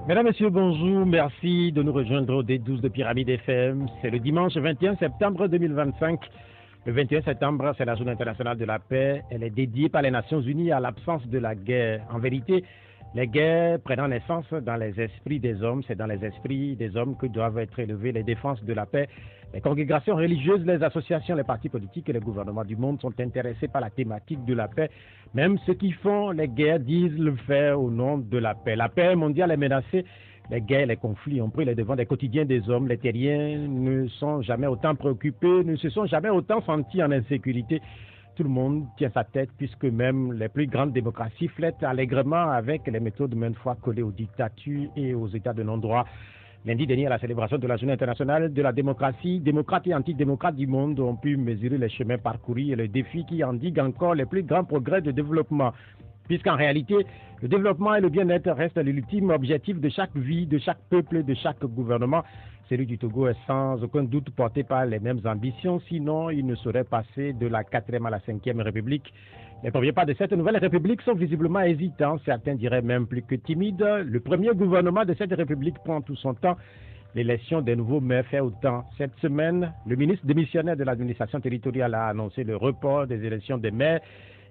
Mesdames, Messieurs, bonjour. Merci de nous rejoindre au D12 de Pyramide FM. C'est le dimanche 21 septembre 2025. Le 21 septembre, c'est la Journée internationale de la paix. Elle est dédiée par les Nations Unies à l'absence de la guerre. En vérité, les guerres prenant naissance dans les esprits des hommes, c'est dans les esprits des hommes que doivent être élevées les défenses de la paix. Les congrégations religieuses, les associations, les partis politiques et les gouvernements du monde sont intéressés par la thématique de la paix. Même ceux qui font les guerres disent le faire au nom de la paix. La paix mondiale est menacée. Les guerres, les conflits ont pris les devants des quotidiens des hommes. Les terriens ne sont jamais autant préoccupés, ne se sont jamais autant sentis en insécurité. Tout le monde tient sa tête puisque même les plus grandes démocraties flirtent allègrement avec les méthodes maintes fois collées aux dictatures et aux états de non-droit. Lundi dernier, à la célébration de la Journée internationale de la démocratie, démocrates et antidémocrates du monde ont pu mesurer les chemins parcourus et les défis qui endiguent encore les plus grands progrès de développement. Puisqu'en réalité, le développement et le bien-être restent l'ultime objectif de chaque vie, de chaque peuple, de chaque gouvernement. Celui du Togo est sans aucun doute porté par les mêmes ambitions, sinon il ne serait passé de la 4e à la 5e République. Les premiers pas de cette nouvelle République sont visiblement hésitants, certains diraient même plus que timides. Le premier gouvernement de cette République prend tout son temps. L'élection des nouveaux maires fait autant. Cette semaine, le ministre démissionnaire de l'administration territoriale a annoncé le report des élections des maires.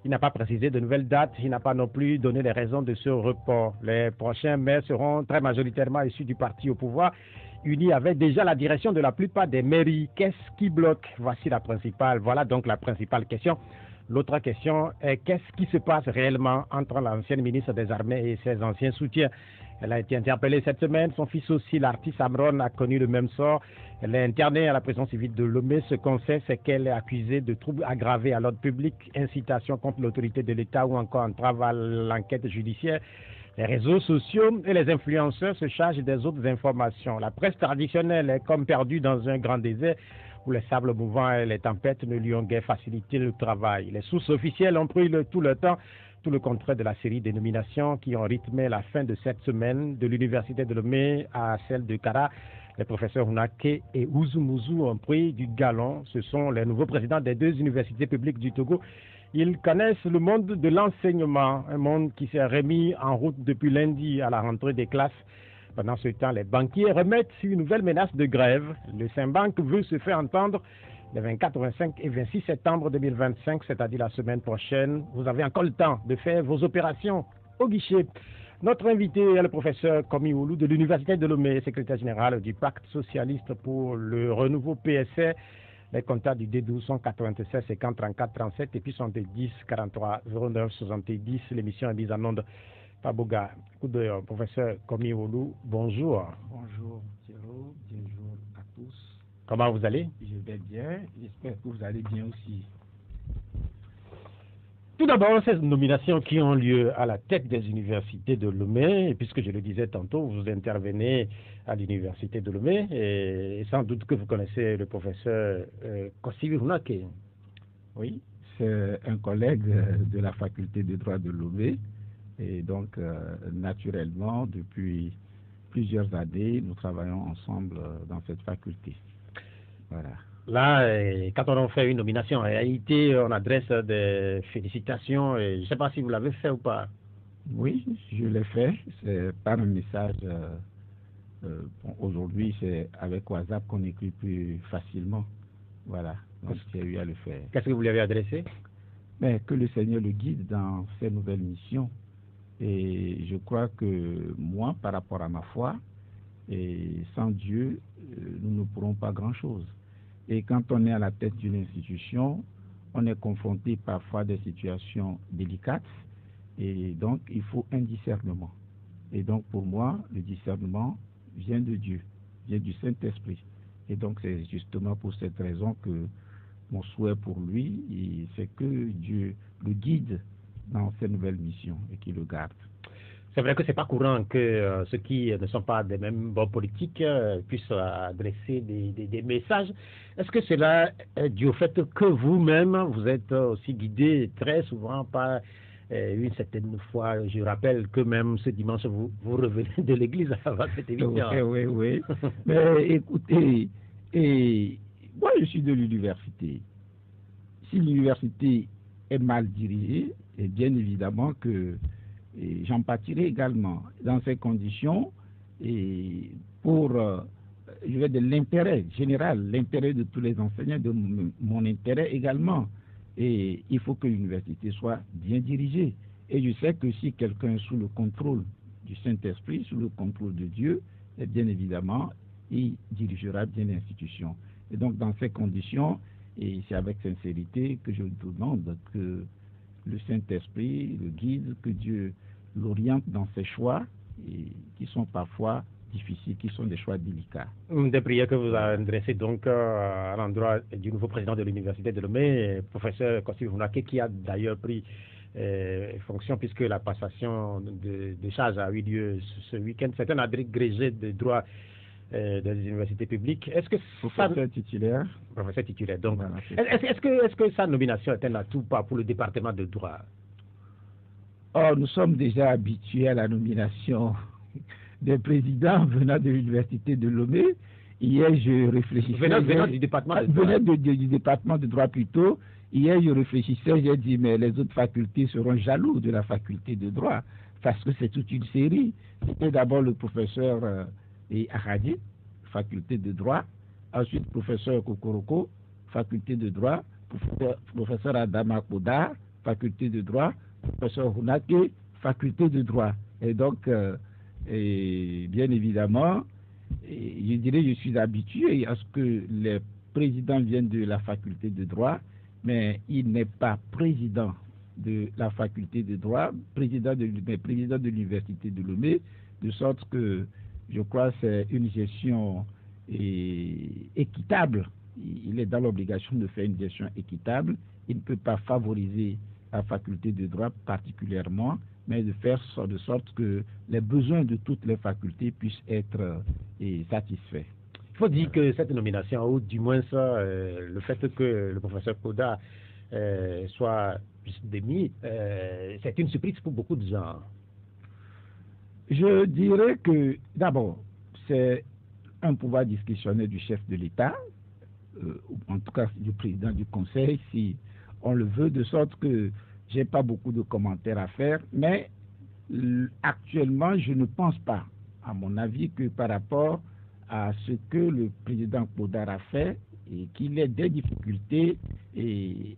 Il n'a pas précisé de nouvelles dates, il n'a pas non plus donné les raisons de ce report. Les prochains maires seront très majoritairement issus du parti au pouvoir, unis avec déjà la direction de la plupart des mairies. Qu'est-ce qui bloque? Voilà donc la principale question. L'autre question est qu'est-ce qui se passe réellement entre l'ancienne ministre des Armées et ses anciens soutiens? Elle a été interpellée cette semaine. Son fils aussi, l'artiste Amron, a connu le même sort. Elle est internée à la prison civile de Lomé. Ce qu'on sait, c'est qu'elle est accusée de troubles aggravés à l'ordre public, incitation contre l'autorité de l'État ou encore entrave à l'enquête judiciaire. Les réseaux sociaux et les influenceurs se chargent des autres informations. La presse traditionnelle est comme perdue dans un grand désert où les sables mouvants et les tempêtes ne lui ont guère facilité le travail. Les sources officielles ont pris tout le temps, tout le contraire de la série des nominations qui ont rythmé la fin de cette semaine, de l'université de Lomé à celle de Kara. Les professeurs Hunake et Ouzoumouzou ont pris du galon. Ce sont les nouveaux présidents des deux universités publiques du Togo. Ils connaissent le monde de l'enseignement, un monde qui s'est remis en route depuis lundi à la rentrée des classes. Pendant ce temps, les banquiers remettent une nouvelle menace de grève. Le Saint-Banque veut se faire entendre les 24, 25 et 26 septembre 2025, c'est-à-dire la semaine prochaine. Vous avez encore le temps de faire vos opérations au guichet. Notre invité est le professeur Komi Oulou de l'Université de Lomé, secrétaire général du Pacte socialiste pour le renouveau PSR. Les contacts du D12 sont 96 50 34 37 et puis 70 43 09 70. L'émission est mise en onde par Boga. Coup de professeur Komi Oulou, bonjour. Bonjour Thierry, bonjour à tous. Comment vous allez? Je vais bien, j'espère que vous allez bien aussi. Tout d'abord, ces nominations qui ont lieu à la tête des universités de Lomé, et puisque je le disais tantôt, vous intervenez à l'université de Lomé, et sans doute que vous connaissez le professeur Kossivi Hunake. Oui, c'est un collègue de la faculté de droit de Lomé, et donc naturellement, depuis plusieurs années, nous travaillons ensemble dans cette faculté. Voilà. Là, quand on fait une nomination en réalité, on adresse des félicitations. Et je ne sais pas si vous l'avez fait ou pas. Oui, je l'ai fait. C'est par un message. Aujourd'hui, c'est avec WhatsApp qu'on écrit plus facilement. Voilà. Donc, j'ai eu à le faire. Qu'est-ce que vous lui avez adressé? Mais que le Seigneur le guide dans ses nouvelles missions. Et je crois que moi, par rapport à ma foi, et sans Dieu, nous ne pourrons pas grand-chose. Et quand on est à la tête d'une institution, on est confronté parfois à des situations délicates. Et donc, il faut un discernement. Et donc, pour moi, le discernement vient de Dieu, vient du Saint-Esprit. Et donc, c'est justement pour cette raison que mon souhait pour lui, c'est que Dieu le guide dans ses nouvelles missions et qu'il le garde. C'est vrai que ce n'est pas courant que ceux qui ne sont pas des mêmes bords politiques puissent adresser des messages. Est-ce que cela est dû au fait que vous-même, vous êtes aussi guidé très souvent par une certaine fois, je rappelle que même ce dimanche, vous revenez de l'église avant cette émission. Oui. Mais écoutez, moi je suis de l'université. Si l'université est mal dirigée, et bien évidemment que j'en pâtirai également. Dans ces conditions, et pour je vais de l'intérêt général, l'intérêt de tous les enseignants, de mon intérêt également. Et il faut que l'université soit bien dirigée. Et je sais que si quelqu'un est sous le contrôle du Saint-Esprit, sous le contrôle de Dieu, et bien évidemment, il dirigera bien l'institution. Et donc, dans ces conditions, et c'est avec sincérité que je vous demande que le Saint-Esprit le guide, que Dieu l'oriente dans ses choix, et qui sont parfois difficiles, qui sont des choix délicats. Des prières que vous adressez donc à l'endroit du nouveau président de l'Université de Lomé, professeur Kossi Funake, qui a d'ailleurs pris fonction puisque la passation de charge a eu lieu ce week-end. C'est un agrégé de droit des universités publiques. Est-ce que professeur titulaire? Professeur titulaire. Donc, voilà, est-ce que sa nomination est un atout pas pour le département de droit? Or, nous sommes déjà habitués à la nomination des présidents venant de l'université de Lomé. Hier, je réfléchissais. Venant du département de droit. Venant du département de droit plutôt. Hier, je réfléchissais, j'ai dit, mais les autres facultés seront jaloux de la faculté de droit, parce que c'est toute une série. C'était d'abord le professeur Ahadi, faculté de droit. Ensuite, professeur Kokoroko, faculté de droit. Professeur Adama Koda, faculté de droit. Professeur Hunake, faculté de droit. Et donc, bien évidemment, je dirais je suis habitué à ce que les présidents viennent de la faculté de droit, mais il n'est pas président de la faculté de droit, président de l'université de Lomé, de sorte que je crois que c'est une gestion équitable. Il est dans l'obligation de faire une gestion équitable. Il ne peut pas favoriser la faculté de droit particulièrement, mais de faire de sorte que les besoins de toutes les facultés puissent être satisfaits. Il faut dire que cette nomination, ou du moins ça, le fait que le professeur Koda soit démis, c'est une surprise pour beaucoup de gens. Je dirais que, d'abord, c'est un pouvoir discrétionnaire du chef de l'État, en tout cas du président du Conseil, si on le veut, de sorte que je n'ai pas beaucoup de commentaires à faire, mais actuellement, je ne pense pas, à mon avis, que par rapport à ce que le président Kodar a fait, et qu'il ait des difficultés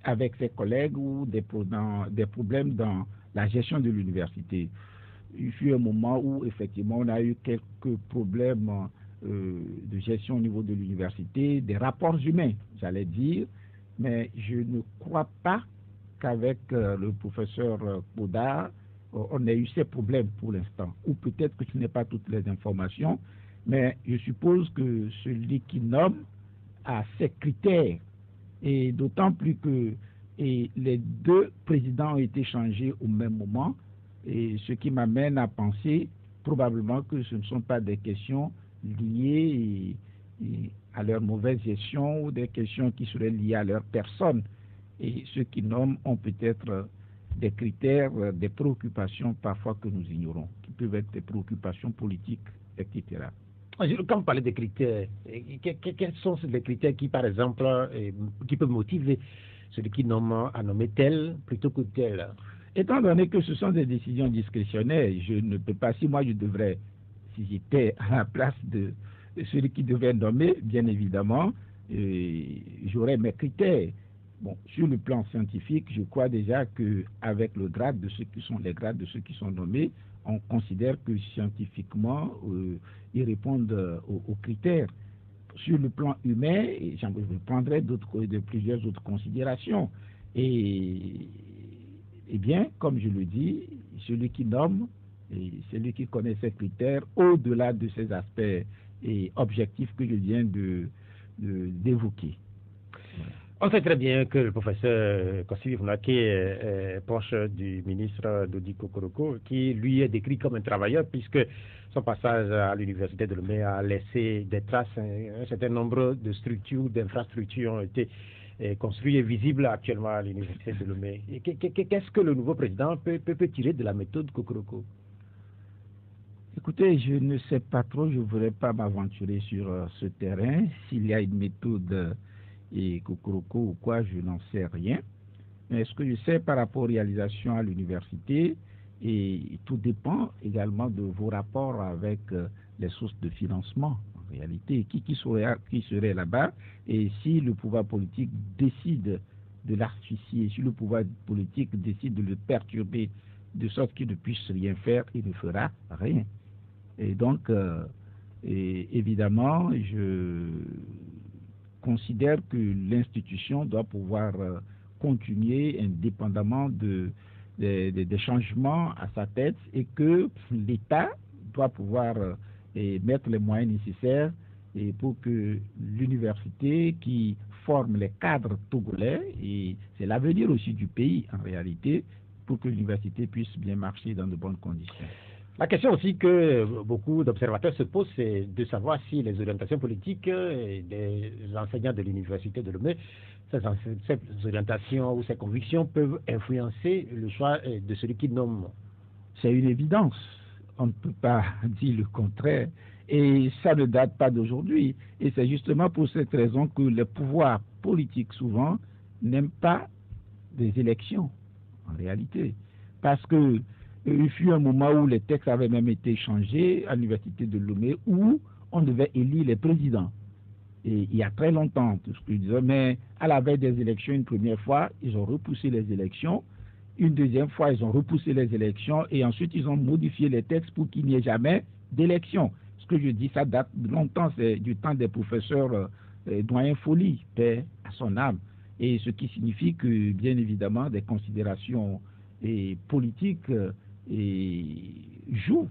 avec ses collègues ou des problèmes dans la gestion de l'université. Il fut un moment où, effectivement, on a eu quelques problèmes de gestion au niveau de l'université, des rapports humains, j'allais dire, mais je ne crois pas qu'avec le professeur Kodar, on ait eu ces problèmes pour l'instant. Ou peut-être que je n'ai pas toutes les informations, mais je suppose que celui qui nomme a ses critères. Et d'autant plus que les deux présidents ont été changés au même moment, et ce qui m'amène à penser probablement que ce ne sont pas des questions liées à leur mauvaise gestion ou des questions qui seraient liées à leur personne. Et ceux qui nomment ont peut-être des critères, des préoccupations parfois que nous ignorons, qui peuvent être des préoccupations politiques, etc. Quand vous parlez des critères, quels sont les critères qui, par exemple, qui peuvent motiver celui qui nomme à nommer tel plutôt que tel? Étant donné que ce sont des décisions discrétionnaires, je ne peux pas, si j'étais à la place de celui qui devait nommer, bien évidemment, j'aurais mes critères. Bon, sur le plan scientifique, je crois déjà qu'avec le grade de ceux qui sont les grades de ceux qui sont nommés, on considère que scientifiquement, ils répondent aux critères. Sur le plan humain, je prendrai plusieurs autres considérations. Et bien, comme je le dis, celui qui nomme, celui qui connaît ces critères, au-delà de ces aspects objectifs que je viens d'évoquer. Voilà. On sait très bien que le professeur Kossi Funake est proche du ministre Dodi Kokoroko, qui lui est décrit comme un travailleur, puisque son passage à l'université de Lomé a laissé des traces. Un certain nombre de structures, d'infrastructures ont été construites et visibles actuellement à l'université de Lomé. Qu'est-ce que le nouveau président peut tirer de la méthode Kokoroko? Écoutez, je ne sais pas trop, je ne voudrais pas m'aventurer sur ce terrain. S'il y a une méthode Kokoroko ou quoi, je n'en sais rien. Mais ce que je sais par rapport aux réalisations à l'université, Et tout dépend également de vos rapports avec les sources de financement. En réalité, qui serait là-bas? Et si le pouvoir politique décide de l'asphyxier, si le pouvoir politique décide de le perturber de sorte qu'il ne puisse rien faire, il ne fera rien. Et donc, évidemment, je considère que l'institution doit pouvoir continuer indépendamment des changements à sa tête et que l'État doit pouvoir mettre les moyens nécessaires pour que l'université qui forme les cadres togolais, et c'est l'avenir aussi du pays en réalité, pour que l'université puisse bien marcher dans de bonnes conditions. La question aussi que beaucoup d'observateurs se posent, c'est de savoir si les orientations politiques des enseignants de l'université de Lomé, ces orientations ou ces convictions peuvent influencer le choix de celui qui nomme. C'est une évidence. On ne peut pas dire le contraire. Et ça ne date pas d'aujourd'hui. Et c'est justement pour cette raison que les pouvoirs politiques, souvent, n'aiment pas des élections, en réalité. Parce que il fut un moment où les textes avaient même été changés à l'université de Lomé, où on devait élire les présidents. Et il y a très longtemps, tout ce que je disais, mais à la veille des élections, une première fois, ils ont repoussé les élections. Une deuxième fois, ils ont repoussé les élections et ensuite, ils ont modifié les textes pour qu'il n'y ait jamais d'élections. Ce que je dis, ça date de longtemps, c'est du temps des professeurs doyen Folly, paix à son âme. Et ce qui signifie que, bien évidemment, des considérations politiques jouent.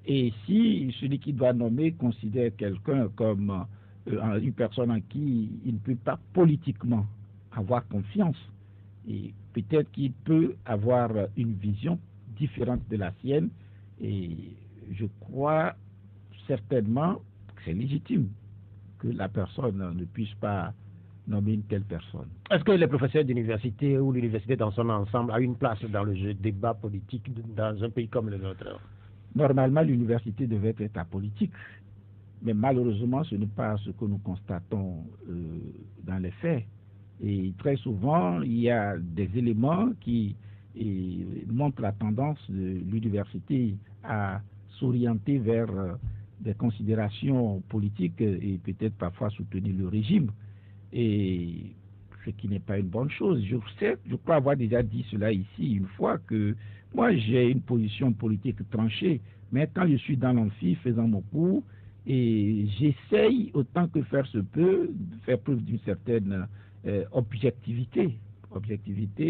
Et si celui qui doit nommer considère quelqu'un comme une personne en qui il ne peut pas politiquement avoir confiance, et peut-être qu'il peut avoir une vision différente de la sienne, et je crois certainement que c'est légitime que la personne ne puisse pas nommer une telle personne. Est-ce que les professeurs d'université ou l'université dans son ensemble a une place dans le débat politique dans un pays comme le nôtre? Normalement, l'université devait être apolitique, mais malheureusement, ce n'est pas ce que nous constatons dans les faits. Et très souvent, il y a des éléments qui montrent la tendance de l'université à s'orienter vers des considérations politiques et peut-être parfois soutenir le régime. Et ce qui n'est pas une bonne chose. Je crois avoir déjà dit cela ici une fois, que moi j'ai une position politique tranchée, mais quand je suis dans l'amphi faisant mon cours, et j'essaye autant que faire se peut de faire preuve d'une certaine objectivité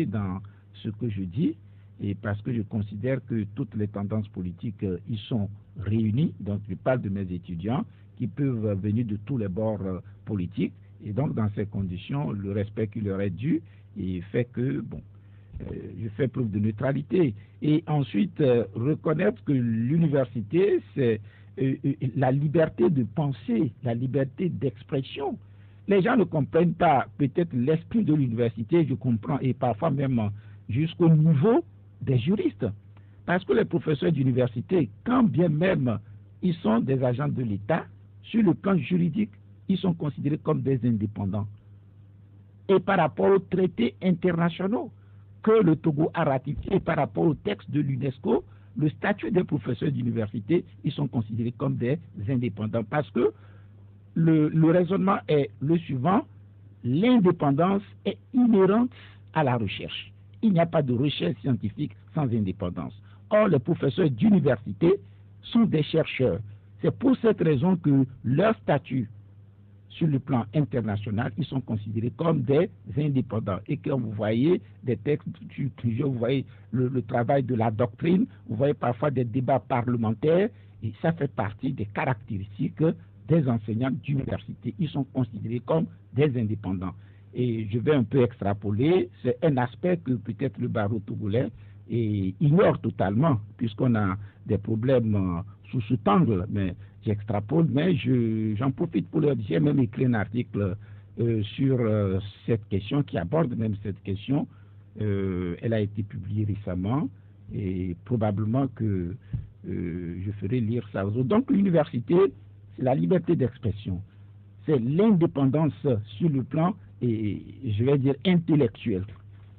dans ce que je dis, et parce que je considère que toutes les tendances politiques y sont réunies. Donc je parle de mes étudiants qui peuvent venir de tous les bords politiques. Et donc, dans ces conditions, le respect qui leur est dû fait que, je fais preuve de neutralité. Et ensuite, reconnaître que l'université, c'est la liberté de penser, la liberté d'expression. Les gens ne comprennent pas peut-être l'esprit de l'université, je comprends, et parfois même jusqu'au niveau des juristes. Parce que les professeurs d'université, quand bien même ils sont des agents de l'État, sur le plan juridique, ils sont considérés comme des indépendants. Et par rapport aux traités internationaux que le Togo a ratifiés, par rapport au texte de l'UNESCO, le statut des professeurs d'université, ils sont considérés comme des indépendants. Parce que le raisonnement est le suivant: l'indépendance est inhérente à la recherche. Il n'y a pas de recherche scientifique sans indépendance. Or, les professeurs d'université sont des chercheurs. C'est pour cette raison que leur statut sur le plan international, ils sont considérés comme des indépendants. Et quand vous voyez des textes, vous voyez le travail de la doctrine, vous voyez parfois des débats parlementaires, et ça fait partie des caractéristiques des enseignants d'université. Ils sont considérés comme des indépendants. Et je vais un peu extrapoler, c'est un aspect que peut-être le barreau togolais ignore totalement, puisqu'on a des problèmes sous cet angle, mais j'extrapole, mais j'en profite pour leur dire, j'ai même écrit un article sur cette question, qui aborde même cette question. Elle a été publiée récemment, et probablement que je ferai lire ça aux autres. Donc l'université, c'est la liberté d'expression, c'est l'indépendance sur le plan, et je vais dire intellectuel.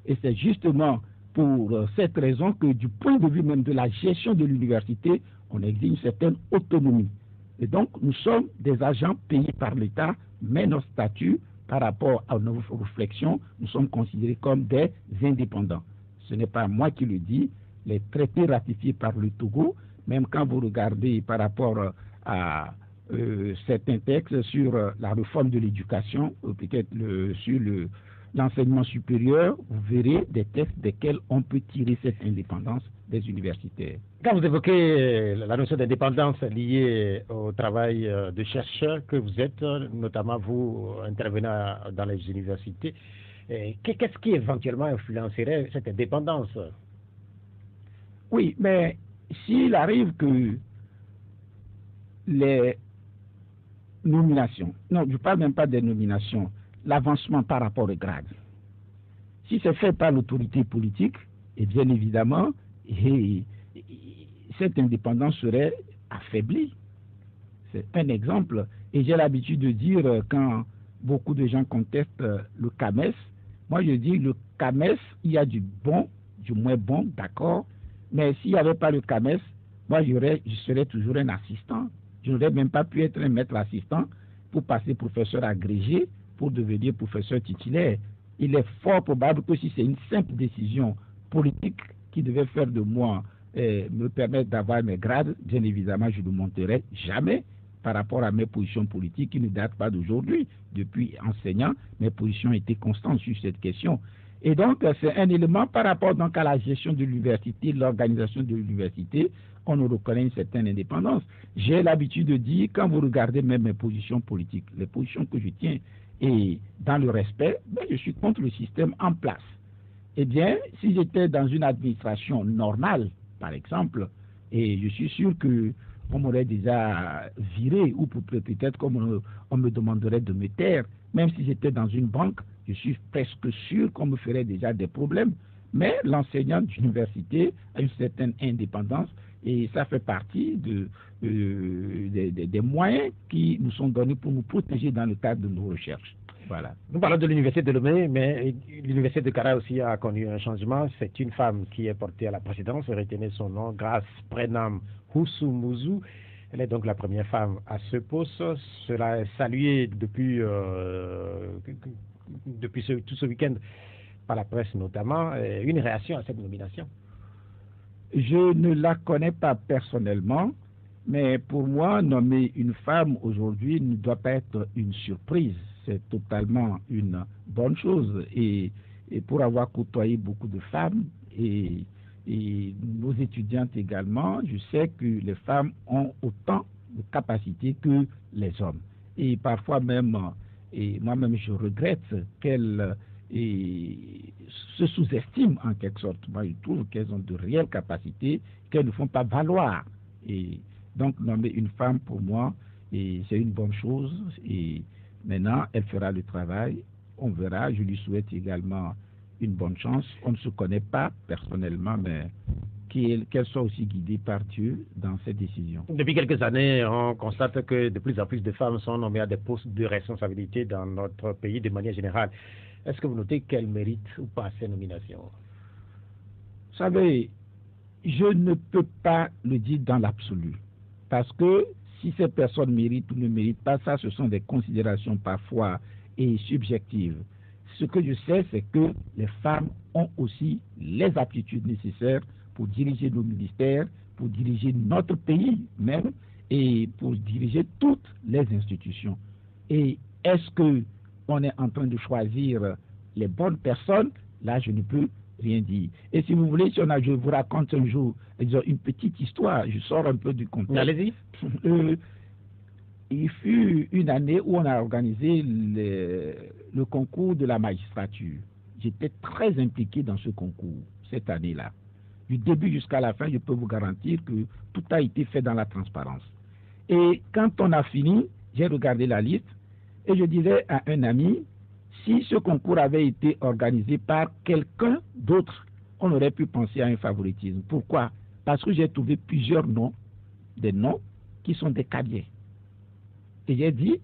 Et c'est justement pour cette raison que du point de vue même de la gestion de l'université, on exige une certaine autonomie. Et donc, nous sommes des agents payés par l'État, mais notre statut, par rapport à nos réflexions, nous sommes considérés comme des indépendants. Ce n'est pas moi qui le dis, les traités ratifiés par le Togo, même quand vous regardez par rapport à certains textes sur la réforme de l'éducation, peut-être sur l'enseignement supérieur, vous verrez des textes desquels on peut tirer cette indépendance des universitaires. Quand vous évoquez la notion d'indépendance liée au travail de chercheur que vous êtes, notamment vous intervenant dans les universités, qu'est-ce qui éventuellement influencerait cette indépendance? Oui, mais s'il arrive que les nominations, non, je ne parle même pas des nominations, l'avancement par rapport au grade, si c'est fait par l'autorité politique, et bien évidemment, cette indépendance serait affaiblie. C'est un exemple. Et j'ai l'habitude de dire, quand beaucoup de gens contestent le CAMES, moi je dis, le CAMES, il y a du bon, du moins bon, d'accord, mais s'il n'y avait pas le CAMES, moi je serais toujours un assistant. Je n'aurais même pas pu être un maître assistant pour passer professeur agrégé, pour devenir professeur titulaire. Il est fort probable que si c'est une simple décision politique qui devait faire de moi, me permettre d'avoir mes grades, bien évidemment, je ne monterai jamais par rapport à mes positions politiques qui ne datent pas d'aujourd'hui. Depuis enseignant, mes positions étaient constantes sur cette question. Et donc, c'est un élément par rapport donc à la gestion de l'université, l'organisation de l'université, on nous reconnaît une certaine indépendance. J'ai l'habitude de dire, quand vous regardez même mes positions politiques, les positions que je tiens, et dans le respect, je suis contre le système en place. Eh bien, si j'étais dans une administration normale, par exemple, et je suis sûr qu'on m'aurait déjà viré, ou peut-être qu'on me demanderait de me taire, même si j'étais dans une banque, je suis presque sûr qu'on me ferait déjà des problèmes. Mais l'enseignant d'université a une certaine indépendance et ça fait partie des moyens qui nous sont donnés pour nous protéger dans le cadre de nos recherches. Voilà. Nous parlons de l'université de Lomé, mais l'université de Kara aussi a connu un changement. C'est une femme qui est portée à la présidence. Retenez son nom, Grace Prenam Houssoumouzou. Elle est donc la première femme à ce poste. Cela est salué depuis tout ce week-end par la presse notamment. Une réaction à cette nomination? Je ne la connais pas personnellement, mais pour moi, nommer une femme aujourd'hui ne doit pas être une surprise. C'est totalement une bonne chose. Et pour avoir côtoyé beaucoup de femmes et nos étudiantes également, je sais que les femmes ont autant de capacités que les hommes. Et parfois même, et moi-même je regrette qu'elles se sous-estiment en quelque sorte. Moi je trouve qu'elles ont de réelles capacités qu'elles ne font pas valoir. Et donc nommer une femme pour moi, c'est une bonne chose. Et maintenant, elle fera le travail. On verra. Je lui souhaite également une bonne chance. On ne se connaît pas personnellement, mais qu'elle soit aussi guidée par Dieu dans ses décisions. Depuis quelques années, on constate que de plus en plus de femmes sont nommées à des postes de responsabilité dans notre pays de manière générale. Est-ce que vous notez qu'elles méritent ou pas ces nominations? Vous savez, je ne peux pas le dire dans l'absolu. Parce que si ces personnes méritent ou ne méritent pas, ça, ce sont des considérations parfois et subjectives. Ce que je sais, c'est que les femmes ont aussi les aptitudes nécessaires pour diriger nos ministères, pour diriger notre pays même, et pour diriger toutes les institutions. Et est-ce qu'on est en train de choisir les bonnes personnes? Là, je ne peux rien dire. Et si vous voulez, je vous raconte un jour une petite histoire, je sors un peu du contexte. Allez-y. Il fut une année où on a organisé le concours de la magistrature. J'étais très impliqué dans ce concours, cette année-là. Du début jusqu'à la fin, je peux vous garantir que tout a été fait dans la transparence. Et quand on a fini, j'ai regardé la liste et je disais à un ami, si ce concours avait été organisé par quelqu'un d'autre, on aurait pu penser à un favoritisme. Pourquoi? Parce que j'ai trouvé plusieurs noms, des noms qui sont des cadets. Et j'ai dit,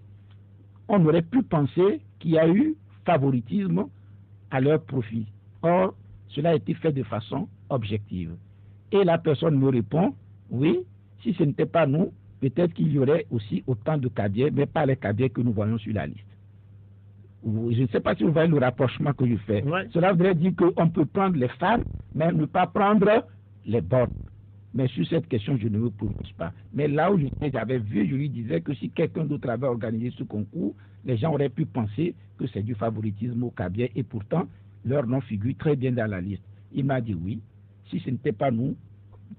on aurait pu penser qu'il y a eu favoritisme à leur profit. Or, cela a été fait de façon objective. Et la personne me répond, oui, si ce n'était pas nous, peut-être qu'il y aurait aussi autant de cadets, mais pas les cadets que nous voyons sur la liste. Je ne sais pas si vous voyez le rapprochement que je fais. Ouais. Cela voudrait dire qu'on peut prendre les femmes, mais ne pas prendre les bonnes. Mais sur cette question, je ne me prononce pas. Mais là où j'avais vu, je lui disais que si quelqu'un d'autre avait organisé ce concours, les gens auraient pu penser que c'est du favoritisme au Kabien, et pourtant, leur nom figure très bien dans la liste. Il m'a dit oui, si ce n'était pas nous,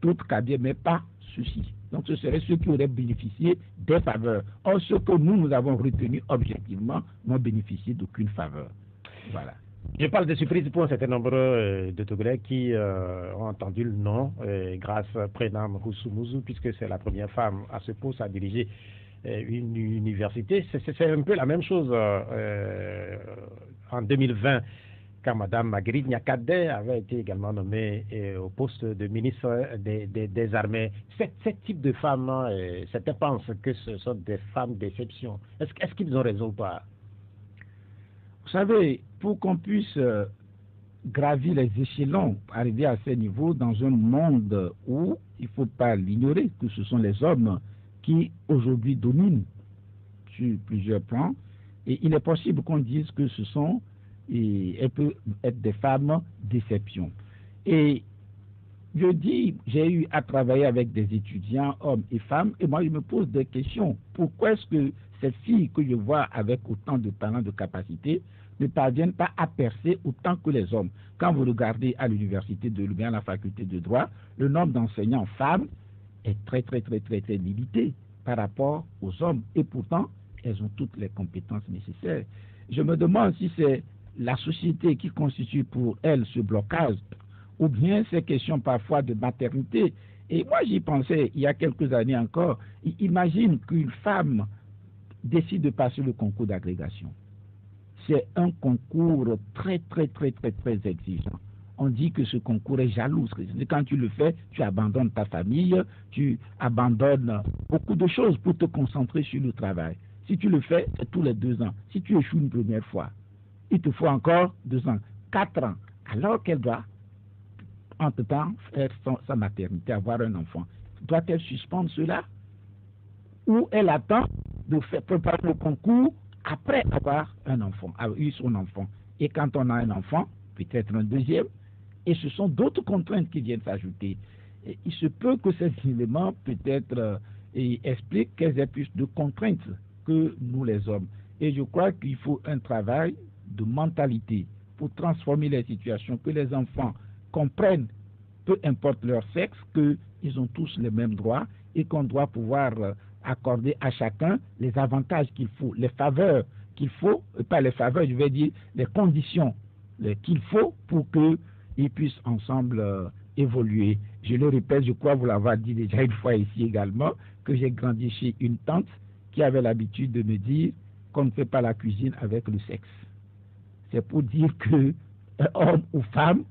d'autres Kabiens, mais pas ceux-ci. Donc ce seraient ceux qui auraient bénéficié des faveurs. Or, ceux que nous avons retenus objectivement n'ont bénéficié d'aucune faveur. Voilà. Je parle de surprise pour un certain nombre de Togolais qui ont entendu le nom grâce à Prenam Roussoumouzou, puisque c'est la première femme à ce poste à diriger une université. C'est un peu la même chose en 2020, quand Mme Marguerite Nyakadé avait été également nommée au poste de ministre des Armées. Ce type de femmes, certains pensent que ce sont des femmes d'exception. Est-ce qu'ils ont raison ou pas? Vous savez, pour qu'on puisse gravir les échelons, arriver à ce niveau dans un monde où il ne faut pas l'ignorer, que ce sont les hommes qui aujourd'hui dominent sur plusieurs plans, et il est possible qu'on dise que ce sont, et elles peuvent être des femmes d'exception. Et je dis, j'ai eu à travailler avec des étudiants, hommes et femmes, et moi je me pose des questions. Pourquoi est-ce que ces filles que je vois avec autant de talent, de capacité, ne parviennent pas à percer autant que les hommes? Quand vous regardez à l'université de Louvain, à la faculté de droit, le nombre d'enseignants femmes est très limité par rapport aux hommes, et pourtant, elles ont toutes les compétences nécessaires. Je me demande si c'est la société qui constitue pour elles ce blocage, ou bien ces questions parfois de maternité. Et moi, j'y pensais il y a quelques années encore. Imagine qu'une femme décide de passer le concours d'agrégation. C'est un concours très exigeant. On dit que ce concours est jaloux. Quand tu le fais, tu abandonnes ta famille, tu abandonnes beaucoup de choses pour te concentrer sur le travail. Si tu le fais, c'est tous les 2 ans. Si tu échoues une première fois, il te faut encore 2 ans, 4 ans. Alors qu'elle doit, entre-temps, faire sa maternité, avoir un enfant. Doit-elle suspendre cela? Ou elle attend de préparer le concours après avoir un enfant, avoir eu son enfant? Et quand on a un enfant, peut-être un deuxième, et ce sont d'autres contraintes qui viennent s'ajouter. Et il se peut que ces éléments peut-être expliquent qu'elles aient plus de contraintes que nous les hommes. Et je crois qu'il faut un travail de mentalité pour transformer les situations, que les enfants comprennent, peu importe leur sexe, qu'ils ont tous les mêmes droits et qu'on doit pouvoir accorder à chacun les avantages qu'il faut, les faveurs qu'il faut, pas les faveurs, je vais dire les conditions qu'il faut pour qu'ils puissent ensemble évoluer. Je le répète, je crois vous l'avoir dit déjà une fois ici également, que j'ai grandi chez une tante qui avait l'habitude de me dire qu'on ne fait pas la cuisine avec le sexe. C'est pour dire que homme ou femme,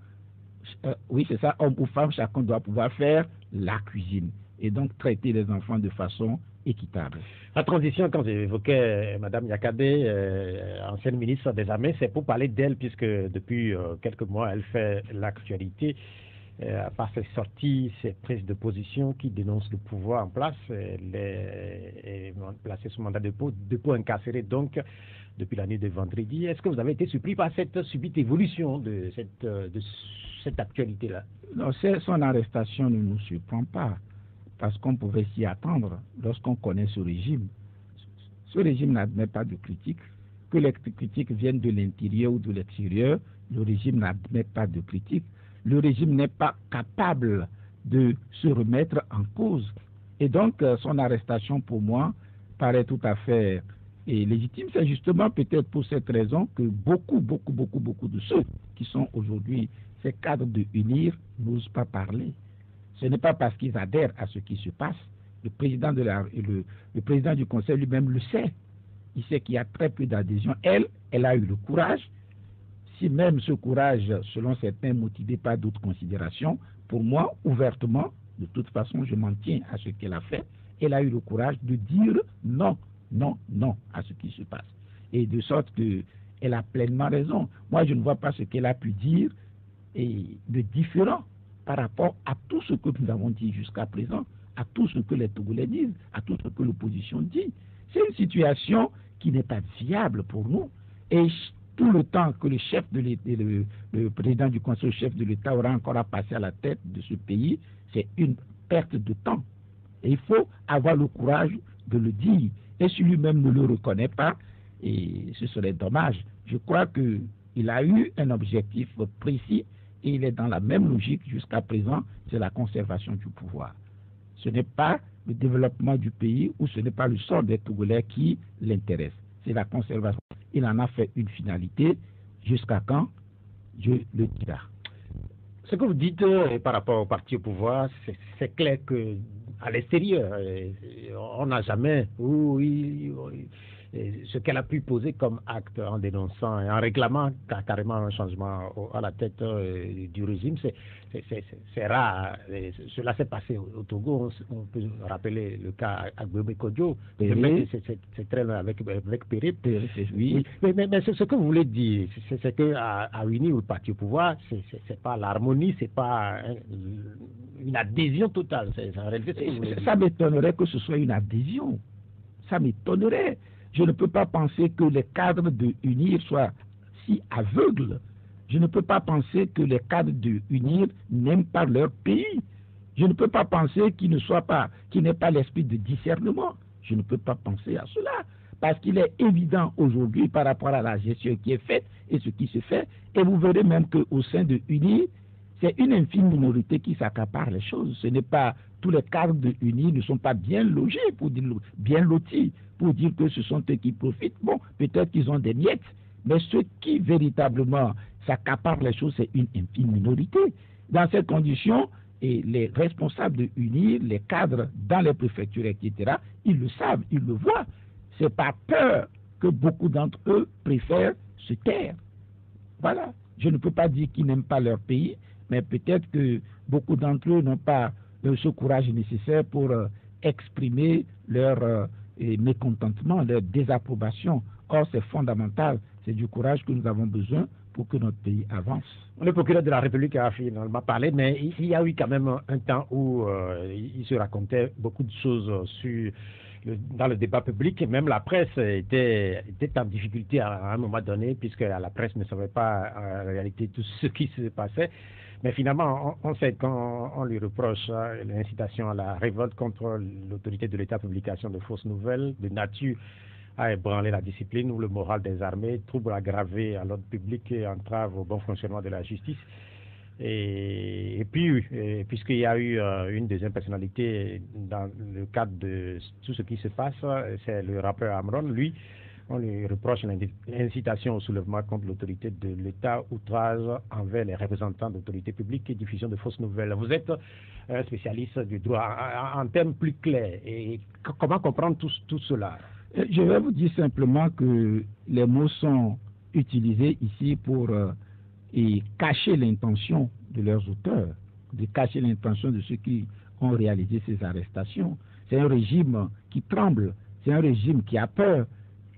oui c'est ça, homme ou femme, chacun doit pouvoir faire la cuisine et donc traiter les enfants de façon équitable. La transition, quand j'évoquais Mme Nyakadé, ancienne ministre des Armées, c'est pour parler d'elle, puisque depuis quelques mois, elle fait l'actualité par ses sorties, ses prises de position qui dénoncent le pouvoir en place, elle placé sous mandat de dépôt incarcéré donc depuis la nuit de vendredi. Est-ce que vous avez été surpris par cette subite évolution de cette actualité-là? Non, son arrestation ne nous surprend pas, parce qu'on pouvait s'y attendre lorsqu'on connaît ce régime. Ce régime n'admet pas de critiques. Que les critiques viennent de l'intérieur ou de l'extérieur, le régime n'admet pas de critiques. Le régime n'est pas capable de se remettre en cause. Et donc, son arrestation, pour moi, paraît tout à fait légitime. C'est justement peut-être pour cette raison que beaucoup de ceux qui sont aujourd'hui ces cadres de UNIR n'osent pas parler. Ce n'est pas parce qu'ils adhèrent à ce qui se passe. Le président, le président du Conseil lui-même le sait. Il sait qu'il y a très peu d'adhésion. Elle a eu le courage. Si même ce courage, selon certains, motivé par d'autres considérations, pour moi, ouvertement, de toute façon, je m'en tiens à ce qu'elle a fait. Elle a eu le courage de dire non à ce qui se passe. Et de sorte qu'elle a pleinement raison. Moi, je ne vois pas ce qu'elle a pu dire de différent par rapport à tout ce que nous avons dit jusqu'à présent, à tout ce que les Togolais disent, à tout ce que l'opposition dit. C'est une situation qui n'est pas viable pour nous. Et tout le temps que le président du Conseil, le chef de l'État aura encore à passer à la tête de ce pays, c'est une perte de temps. Et il faut avoir le courage de le dire. Et si lui-même ne le reconnaît pas, et ce serait dommage. Je crois qu'il a eu un objectif précis et il est dans la même logique jusqu'à présent, c'est la conservation du pouvoir. Ce n'est pas le développement du pays ou ce n'est pas le sort des Togolais qui l'intéresse. C'est la conservation. Il en a fait une finalité. Jusqu'à quand? Dieu le dira. Ce que vous dites par rapport au parti au pouvoir, c'est clair qu'à l'extérieur, on n'a jamais ce qu'elle a pu poser comme acte en dénonçant et en réclamant carrément un changement à la tête du régime. C'est rare. Cela s'est passé au Togo. On peut rappeler le cas Agbembe Kodjo. C'est très loin avec Périp. Oui. Mais ce que vous voulez dire, c'est qu'à unir le parti au pouvoir, c'est pas l'harmonie, c'est pas une adhésion totale. Ça m'étonnerait que ce soit une adhésion. Ça m'étonnerait. Je ne peux pas penser que les cadres de UNIR soient si aveugles. Je ne peux pas penser que les cadres de UNIR n'aiment pas leur pays. Je ne peux pas penser qu'ils n'aient pas l'esprit de discernement. Je ne peux pas penser à cela. Parce qu'il est évident aujourd'hui par rapport à la gestion qui est faite et ce qui se fait. Et vous verrez même qu'au sein de UNIR, c'est une infime minorité qui s'accapare les choses. Ce n'est pas tous les cadres de UNIR ne sont pas bien logés, pour dire bien lotis, pour dire que ce sont eux qui profitent. Bon, peut-être qu'ils ont des miettes, mais ceux qui véritablement s'accaparent les choses, c'est une infime minorité. Dans ces conditions, et les responsables de UNIR, les cadres dans les préfectures, etc., ils le savent, ils le voient. C'est par peur que beaucoup d'entre eux préfèrent se taire. Voilà. Je ne peux pas dire qu'ils n'aiment pas leur pays, mais peut-être que beaucoup d'entre eux n'ont pas ce courage nécessaire pour exprimer leur mécontentement, leur désapprobation. Or, c'est fondamental, c'est du courage que nous avons besoin pour que notre pays avance. Le procureur de la République a finalement parlé, mais il y a eu quand même un temps où il se racontait beaucoup de choses dans le débat public, et même la presse était en difficulté à un moment donné, puisque la presse ne savait pas en réalité tout ce qui se passait. Mais finalement, on sait qu'on lui reproche l'incitation à la révolte contre l'autorité de l'État, publication de fausses nouvelles de nature à ébranler la discipline ou le moral des armées, trouble aggravé à l'ordre public et entrave au bon fonctionnement de la justice. Et puis, puisqu'il y a eu une deuxième personnalité dans le cadre de tout ce qui se passe, c'est le rappeur Amron. Lui, on lui reproche l'incitation au soulèvement contre l'autorité de l'État, outrage envers les représentants d'autorités publiques et diffusion de fausses nouvelles. Vous êtes un spécialiste du droit. En termes plus clairs, et comment comprendre tout cela? Je vais vous dire simplement que les mots sont utilisés ici pour cacher l'intention de leurs auteurs, de cacher l'intention de ceux qui ont réalisé ces arrestations. C'est un régime qui tremble, c'est un régime qui a peur.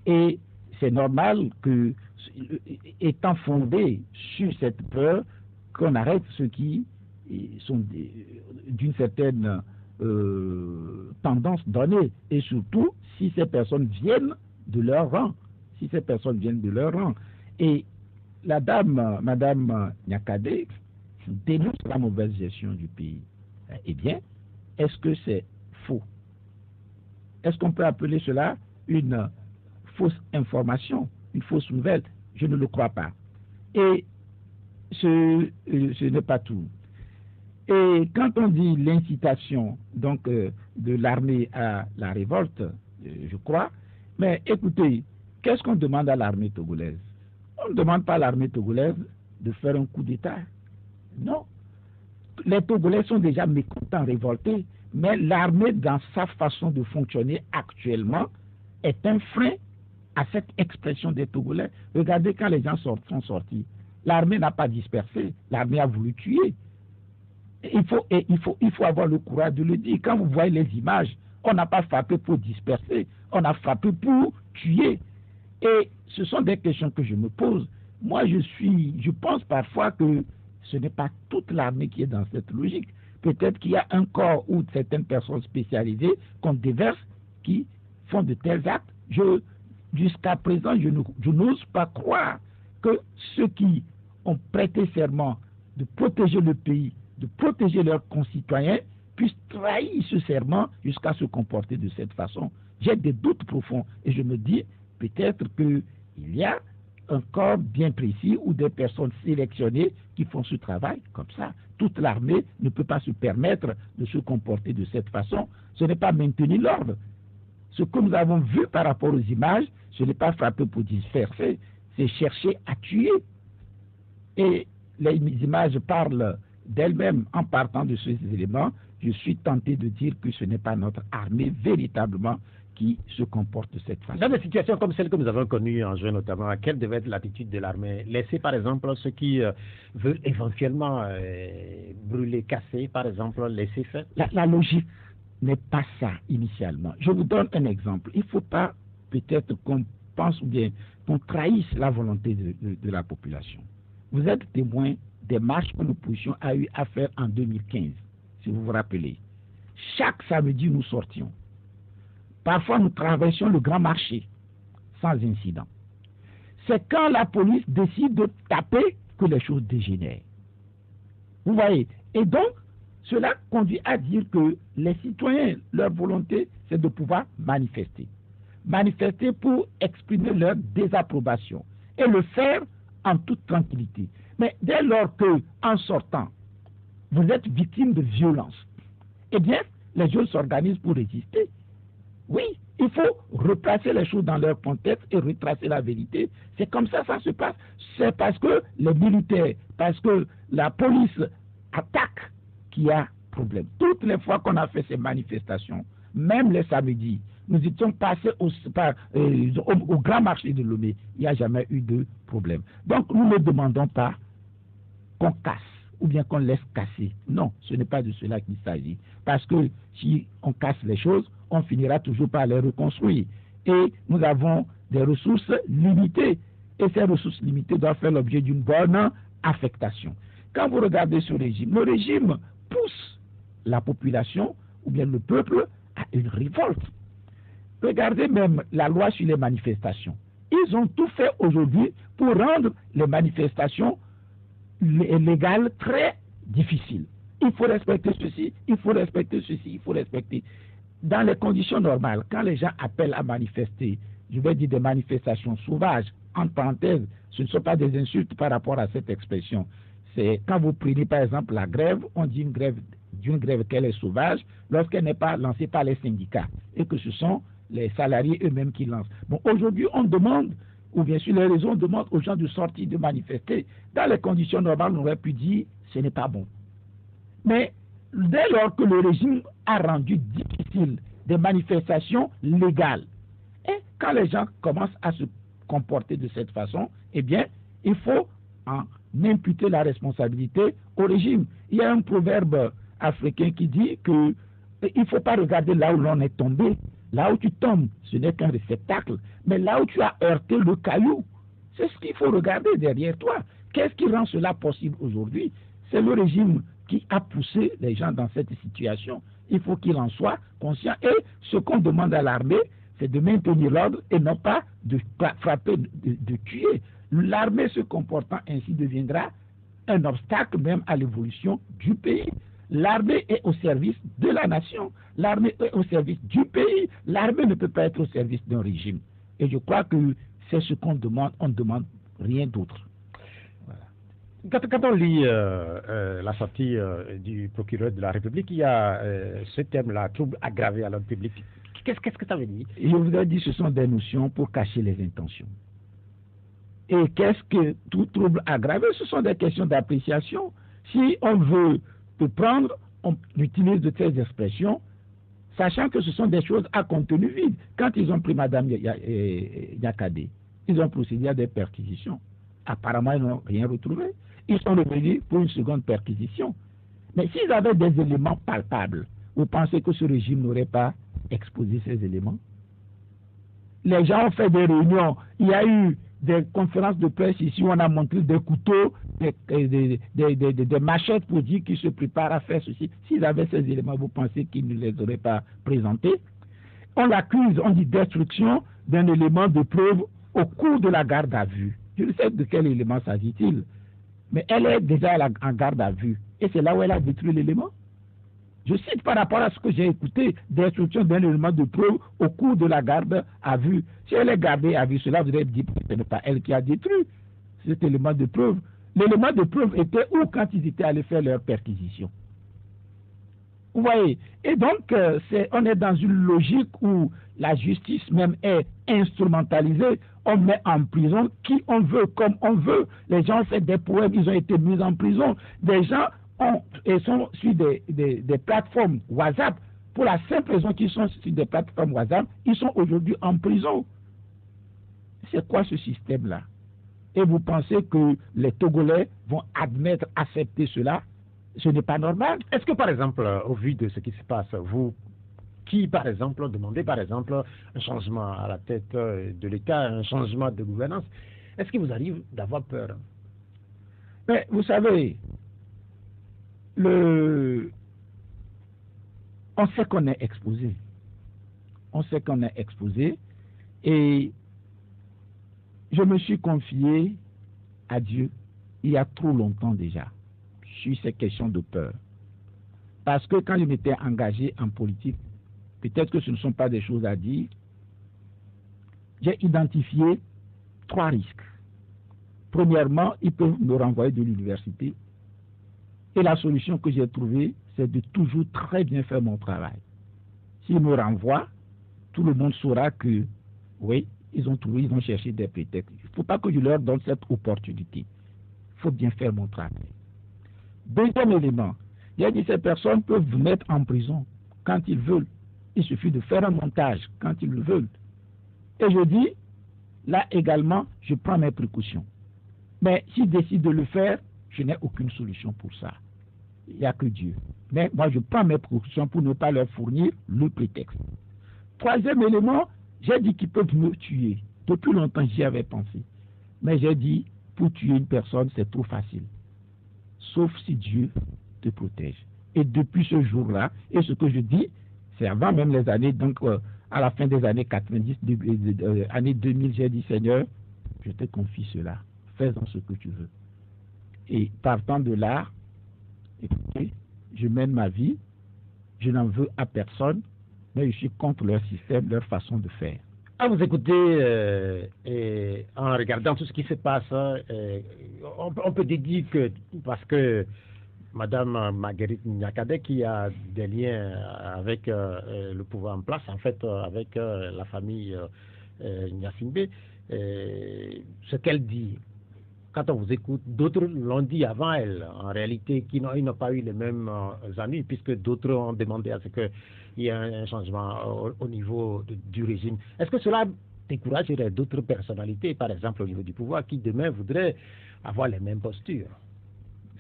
Et c'est normal que, étant fondé sur cette peur, qu'on arrête ceux qui sont d'une certaine tendance donnée. Et surtout, si ces personnes viennent de leur rang. Si ces personnes viennent de leur rang. Et la dame, Madame Nyakade, dénonce la mauvaise gestion du pays. Eh bien, est-ce que c'est faux? Est-ce qu'on peut appeler cela une fausse information, une fausse nouvelle? Je ne le crois pas. Et ce n'est pas tout. Et quand on dit l'incitation donc de l'armée à la révolte, je crois, mais écoutez, qu'est-ce qu'on demande à l'armée togolaise? On ne demande pas à l'armée togolaise de faire un coup d'État. Non. Les Togolais sont déjà mécontents, révoltés, mais l'armée, dans sa façon de fonctionner actuellement, est un frein à cette expression des Togolais. Regardez quand les gens sont sortis. L'armée n'a pas dispersé, l'armée a voulu tuer. Il faut avoir le courage de le dire. Quand vous voyez les images, on n'a pas frappé pour disperser, on a frappé pour tuer. Et ce sont des questions que je me pose. Moi, je pense parfois que ce n'est pas toute l'armée qui est dans cette logique. Peut-être qu'il y a un corps ou certaines personnes spécialisées qu'on déverse qui font de tels actes. Jusqu'à présent, je n'ose pas croire que ceux qui ont prêté serment de protéger le pays, de protéger leurs concitoyens, puissent trahir ce serment jusqu'à se comporter de cette façon. J'ai des doutes profonds et je me dis peut-être qu'il y a un corps bien précis ou des personnes sélectionnées qui font ce travail comme ça. Toute l'armée ne peut pas se permettre de se comporter de cette façon. Ce n'est pas maintenir l'ordre. Ce que nous avons vu par rapport aux images, ce n'est pas frapper pour disperser, c'est chercher à tuer. Et les images parlent d'elles-mêmes en partant de ces éléments. Je suis tenté de dire que ce n'est pas notre armée véritablement qui se comporte de cette façon. Dans des situations comme celle que nous avons connues en juin notamment, quelle devait être l'attitude de l'armée? Laisser par exemple ceux qui veulent éventuellement brûler, casser par exemple, laisser faire? La logique n'est pas ça initialement. Je vous donne un exemple. Il ne faut pas peut-être qu'on pense ou bien qu'on trahisse la volonté de la population. Vous êtes témoin des marches que l'opposition a eu à faire en 2015, si vous vous rappelez. Chaque samedi, nous sortions. Parfois, nous traversions le grand marché sans incident. C'est quand la police décide de taper que les choses dégénèrent. Vous voyez? Et donc, cela conduit à dire que les citoyens, leur volonté, c'est de pouvoir manifester. Manifester pour exprimer leur désapprobation et le faire en toute tranquillité. Mais dès lors que, en sortant, vous êtes victime de violence, eh bien, les gens s'organisent pour résister. Oui, il faut replacer les choses dans leur contexte et retracer la vérité. C'est comme ça que ça se passe. C'est parce que les militaires, parce que la police attaque qu'il y a problème. Toutes les fois qu'on a fait ces manifestations, même les samedis, nous étions passés au grand marché de Lomé. Il n'y a jamais eu de problème. Donc, nous ne demandons pas qu'on casse ou bien qu'on laisse casser. Non, ce n'est pas de cela qu'il s'agit. Parce que si on casse les choses, on finira toujours par les reconstruire. Et nous avons des ressources limitées. Et ces ressources limitées doivent faire l'objet d'une bonne affectation. Quand vous regardez ce régime, le régime pousse la population ou bien le peuple à une révolte. Regardez même la loi sur les manifestations. Ils ont tout fait aujourd'hui pour rendre les manifestations légales très difficiles. Il faut respecter ceci, il faut respecter ceci, il faut respecter. Dans les conditions normales, quand les gens appellent à manifester, je vais dire des manifestations sauvages, entre parenthèses, ce ne sont pas des insultes par rapport à cette expression. C'est quand vous prenez par exemple la grève, on dit d'une grève qu'elle est sauvage lorsqu'elle n'est pas lancée par les syndicats et que ce sont les salariés eux-mêmes qui lancent. Bon, aujourd'hui, on demande, ou bien sûr les réseaux demandent aux gens de sortir, de manifester. Dans les conditions normales, on aurait pu dire ce n'est pas bon. Mais dès lors que le régime a rendu difficile des manifestations légales, et quand les gens commencent à se comporter de cette façon, eh bien, il faut en imputer la responsabilité au régime. Il y a un proverbe africain qui dit que il ne faut pas regarder là où l'on est tombé. Là où tu tombes, ce n'est qu'un réceptacle. Mais là où tu as heurté le caillou, c'est ce qu'il faut regarder derrière toi. Qu'est-ce qui rend cela possible aujourd'hui? C'est le régime qui a poussé les gens dans cette situation. Il faut qu'il en soit conscient. Et ce qu'on demande à l'armée, c'est de maintenir l'ordre et non pas de frapper, de tuer. L'armée se comportant ainsi deviendra un obstacle même à l'évolution du pays. L'armée est au service de la nation. L'armée est au service du pays. L'armée ne peut pas être au service d'un régime. Et je crois que c'est ce qu'on demande. On ne demande rien d'autre. Voilà. Quand on lit la sortie du procureur de la République, il y a ce terme-là, trouble aggravé à l'ordre public. Qu'est-ce que ça veut dire? Je vous ai dit, ce sont des notions pour cacher les intentions. Et qu'est-ce que tout trouble aggravé? Ce sont des questions d'appréciation. Si on veut te prendre, on utilise de telles expressions, sachant que ce sont des choses à contenu vide. Quand ils ont pris Mme Yakadé, ils ont procédé à des perquisitions. Apparemment, ils n'ont rien retrouvé. Ils sont revenus pour une seconde perquisition. Mais s'ils avaient des éléments palpables, vous pensez que ce régime n'aurait pas exposé ces éléments? Les gens ont fait des réunions. Il y a eu des conférences de presse ici où on a montré des couteaux, des machettes pour dire qu'ils se préparent à faire ceci. S'ils avaient ces éléments, vous pensez qu'ils ne les auraient pas présentés? On l'accuse, on dit destruction d'un élément de preuve au cours de la garde à vue. Je ne sais de quel élément s'agit-il, mais elle est déjà en garde à vue. Et c'est là où elle a détruit l'élément. Je cite par rapport à ce que j'ai écouté, destruction d'un élément de preuve au cours de la garde à vue. Si elle est gardée à vue, cela voudrait dire que ce n'est pas elle qui a détruit cet élément de preuve. L'élément de preuve était où quand ils étaient allés faire leur perquisition? Vous voyez? Et donc, on est dans une logique où la justice même est instrumentalisée. On met en prison qui on veut, comme on veut. Les gens ont fait des poèmes, ils ont été mis en prison. Des gens sont sur des plateformes WhatsApp. Pour la simple raison qu'ils sont sur des plateformes WhatsApp, ils sont aujourd'hui en prison. C'est quoi ce système-là? Et vous pensez que les Togolais vont accepter cela? Ce n'est pas normal. Est-ce que, par exemple, au vu de ce qui se passe, vous, qui, par exemple, demandez, par exemple, un changement à la tête de l'État, un changement de gouvernance, est-ce qu'il vous arrive d'avoir peur? Mais vous savez, on sait qu'on est exposé. On sait qu'on est exposé. Et je me suis confié à Dieu il y a trop longtemps déjà sur ces questions de peur. Parce que quand je m'étais engagé en politique, peut-être que ce ne sont pas des choses à dire, j'ai identifié 3 risques. Premièrement, ils peuvent me renvoyer de l'université. Et la solution que j'ai trouvée, c'est de toujours très bien faire mon travail. S'ils me renvoient, tout le monde saura que, oui, ils ont cherché des prétextes. Il ne faut pas que je leur donne cette opportunité. Il faut bien faire mon travail. Deuxième élément, j'ai dit que ces personnes peuvent vous mettre en prison quand ils veulent. Il suffit de faire un montage quand ils le veulent. Et je dis, là également, je prends mes précautions. Mais s'ils décident de le faire, je n'ai aucune solution pour ça. Il n'y a que Dieu. Mais moi, je prends mes précautions pour ne pas leur fournir le prétexte. Troisième élément, j'ai dit qu'ils peuvent me tuer. Depuis longtemps, j'y avais pensé. Mais j'ai dit, pour tuer une personne, c'est trop facile. Sauf si Dieu te protège. Et depuis ce jour-là, et ce que je dis, c'est avant même les années, donc à la fin des années 90, années 2000, j'ai dit, Seigneur, je te confie cela. Fais-en ce que tu veux. Et partant de là, écoutez, je mène ma vie, je n'en veux à personne, mais je suis contre leur système, leur façon de faire. À vous écouter et en regardant tout ce qui se passe, on peut dire que, parce que Madame Marguerite Nyakade, qui a des liens avec le pouvoir en place, en fait, avec la famille Nyasingbe, ce qu'elle dit, quand on vous écoute, d'autres l'ont dit avant elle, en réalité, ils n'ont pas eu les mêmes amis, puisque d'autres ont demandé à ce qu'il y ait un changement au niveau du régime. Est-ce que cela découragerait d'autres personnalités, par exemple au niveau du pouvoir, qui demain voudraient avoir les mêmes postures?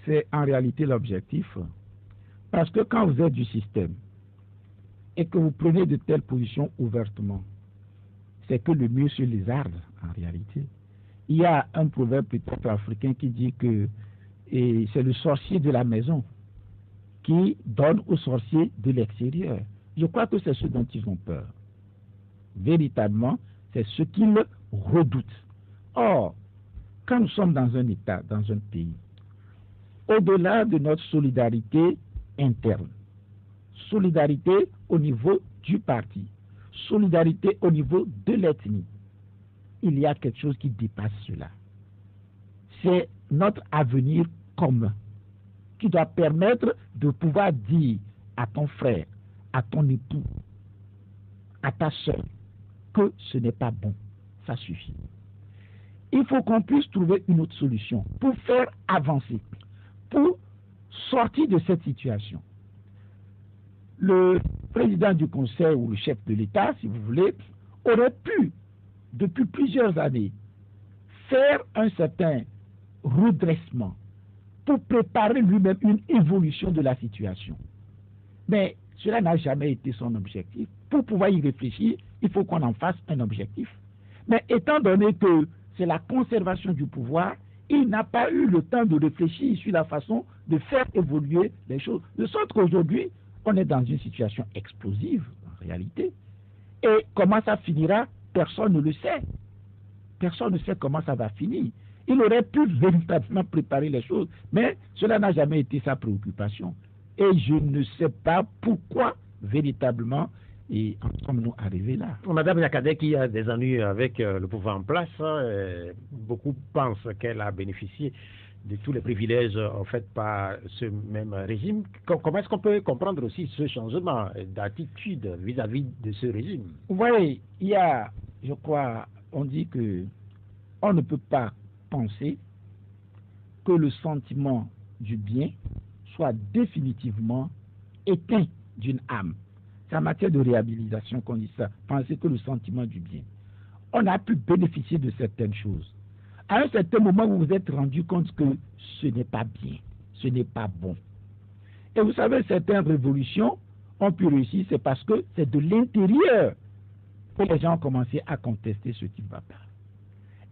C'est en réalité l'objectif. Parce que quand vous êtes du système et que vous prenez de telles positions ouvertement, c'est que le mieux se les arde en réalité. Il y a un proverbe peut-être africain qui dit que c'est le sorcier de la maison qui donne au sorcier de l'extérieur. Je crois que c'est ce dont ils ont peur. Véritablement, c'est ce qu'ils redoutent. Or, quand nous sommes dans un État, dans un pays, au-delà de notre solidarité interne, solidarité au niveau du parti, solidarité au niveau de l'ethnie, il y a quelque chose qui dépasse cela. C'est notre avenir commun qui doit permettre de pouvoir dire à ton frère, à ton époux, à ta soeur, que ce n'est pas bon. Ça suffit. Il faut qu'on puisse trouver une autre solution pour faire avancer, pour sortir de cette situation. Le président du Conseil ou le chef de l'État, si vous voulez, aurait pu, depuis plusieurs années, faire un certain redressement pour préparer lui-même une évolution de la situation. Mais cela n'a jamais été son objectif. Pour pouvoir y réfléchir, il faut qu'on en fasse un objectif. Mais étant donné que c'est la conservation du pouvoir. Il n'a pas eu le temps de réfléchir sur la façon de faire évoluer les choses. De sorte qu'aujourd'hui, on est dans une situation explosive, en réalité. Et comment ça finira, personne ne le sait. Personne ne sait comment ça va finir. Il aurait pu véritablement préparer les choses, mais cela n'a jamais été sa préoccupation. Et je ne sais pas pourquoi, véritablement, et en sommes-nous arrivés là. Madame Yakadé, qui a des ennuis avec le pouvoir en place, beaucoup pensent qu'elle a bénéficié de tous les privilèges offerts par ce même régime. Comment est-ce qu'on peut comprendre aussi ce changement d'attitude vis-à-vis de ce régime? Vous voyez, il y a, je crois, on dit que on ne peut pas penser que le sentiment du bien soit définitivement éteint d'une âme. C'est en matière de réhabilitation qu'on dit ça. Penser que le sentiment du bien. On a pu bénéficier de certaines choses. À un certain moment, vous vous êtes rendu compte que ce n'est pas bien, ce n'est pas bon. Et vous savez, certaines révolutions ont pu réussir, c'est parce que c'est de l'intérieur que les gens ont commencé à contester ce qui ne va pas.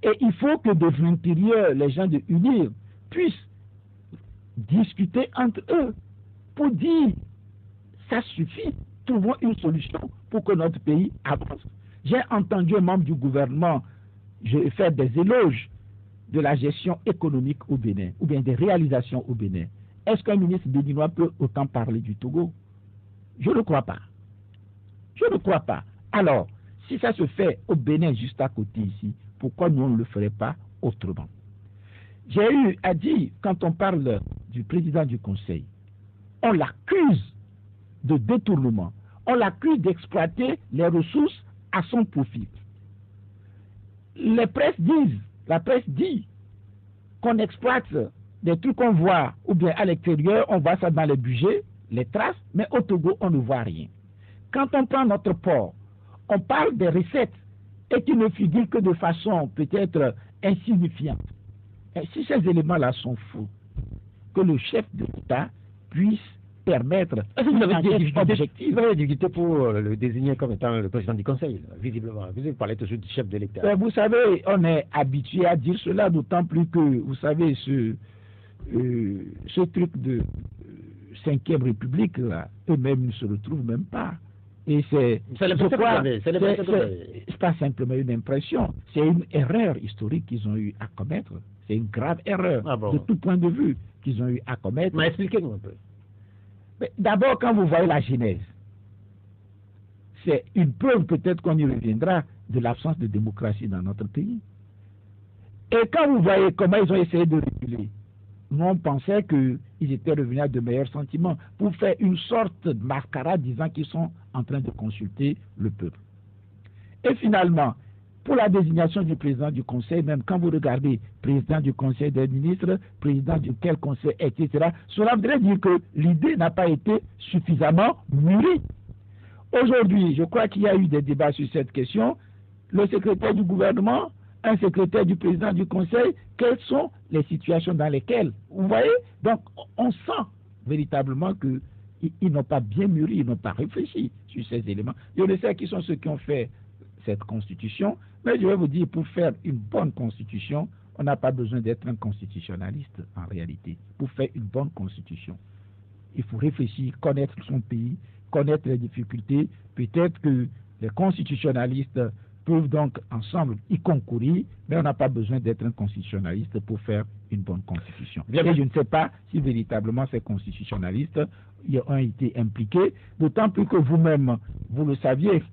Et il faut que de l'intérieur, les gens de UNIR puissent discuter entre eux pour dire ça suffit, trouvons une solution pour que notre pays avance. J'ai entendu un membre du gouvernement faire des éloges de la gestion économique au Bénin, ou bien des réalisations au Bénin. Est-ce qu'un ministre béninois peut autant parler du Togo? Je ne crois pas. Je ne crois pas. Alors, si ça se fait au Bénin juste à côté ici, pourquoi nous on ne le ferait pas autrement? J'ai eu à dire, quand on parle du président du Conseil, on l'accuse de détournement, on l'accuse d'exploiter les ressources à son profit. La presse dit qu'on exploite des trucs qu'on voit, ou bien à l'extérieur, on voit ça dans les budgets, les traces, mais au Togo, on ne voit rien. Quand on prend notre port, on parle des recettes et qui ne figurent que de façon peut-être insignifiante. Et si ces éléments-là sont faux, que le chef de l'État puisse permettre... Est-ce que vous avez des difficultés pour le désigner comme étant le président du Conseil, visiblement? Vous parlez toujours du chef de l'État. Vous savez, on est habitué à dire cela, d'autant plus que, vous savez, ce truc de 5e République, là, eux-mêmes ne se retrouvent même pas. Et c'est pas simplement une impression, c'est une erreur historique qu'ils ont eu à commettre. C'est une grave erreur de tout point de vue qu'ils ont eu à commettre. Mais expliquez-nous un peu. D'abord, quand vous voyez la Genèse, c'est une preuve, peut-être qu'on y reviendra, de l'absence de démocratie dans notre pays. Et quand vous voyez comment ils ont essayé de réguler, nous on pensait qu'ils étaient revenus à de meilleurs sentiments pour faire une sorte de mascarade disant qu'ils sont en train de consulter le peuple. Et finalement, pour la désignation du président du Conseil, même quand vous regardez président du Conseil des ministres, président du quel conseil, etc., cela voudrait dire que l'idée n'a pas été suffisamment mûrie. Aujourd'hui, je crois qu'il y a eu des débats sur cette question. Le secrétaire du gouvernement, un secrétaire du président du Conseil, quelles sont les situations dans lesquelles, vous voyez, donc on sent véritablement qu'ils n'ont pas bien mûri, ils n'ont pas réfléchi sur ces éléments. Je ne sais qui sont ceux qui ont fait cette constitution, mais je vais vous dire, pour faire une bonne constitution, on n'a pas besoin d'être un constitutionnaliste en réalité. Pour faire une bonne constitution, il faut réfléchir, connaître son pays, connaître les difficultés. Peut-être que les constitutionnalistes peuvent donc ensemble y concourir, mais on n'a pas besoin d'être un constitutionnaliste pour faire une bonne constitution. Et je ne sais pas si véritablement ces constitutionnalistes ont été impliqués, d'autant plus que vous-même, vous le saviez,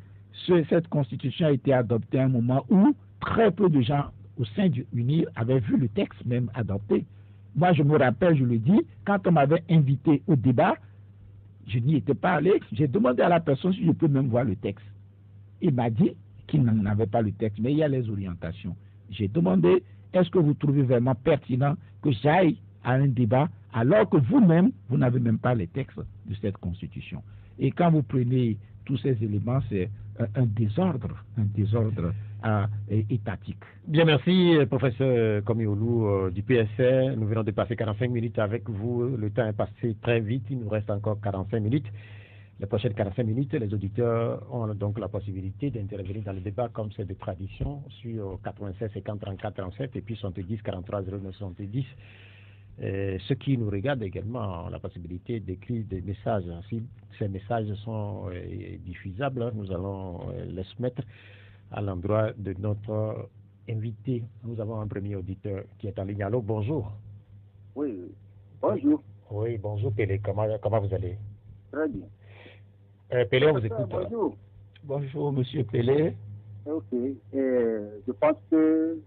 cette constitution a été adoptée à un moment où très peu de gens au sein du UNIR avaient vu le texte même adopté. Moi, je me rappelle, je le dis, quand on m'avait invité au débat, je n'y étais pas allé, j'ai demandé à la personne si je peux même voir le texte. Il m'a dit qu'il n'avait pas le texte, mais il y a les orientations. J'ai demandé, est-ce que vous trouvez vraiment pertinent que j'aille à un débat alors que vous-même, vous n'avez même pas les textes de cette constitution? Et quand vous prenez tous ces éléments, c'est un désordre étatique. Bien, merci, professeur Komiolu du PSR. Nous venons de passer 45 minutes avec vous. Le temps est passé très vite. Il nous reste encore 45 minutes. les prochaines 45 minutes, les auditeurs ont donc la possibilité d'intervenir dans le débat comme c'est de tradition sur 96 50 34 37 et puis 70 43 09 70. Ceux qui nous regardent également ont la possibilité d'écrire des messages. Si ces messages sont diffusables, nous allons les soumettre à l'endroit de notre invité. Nous avons un premier auditeur qui est en ligne. Allô, bonjour. Oui, bonjour. Oui, bonjour Pélé, comment vous allez? Très bien. Pélé, on vous écoute. Bonjour. Bonjour, monsieur Pélé. Ok. Je pense que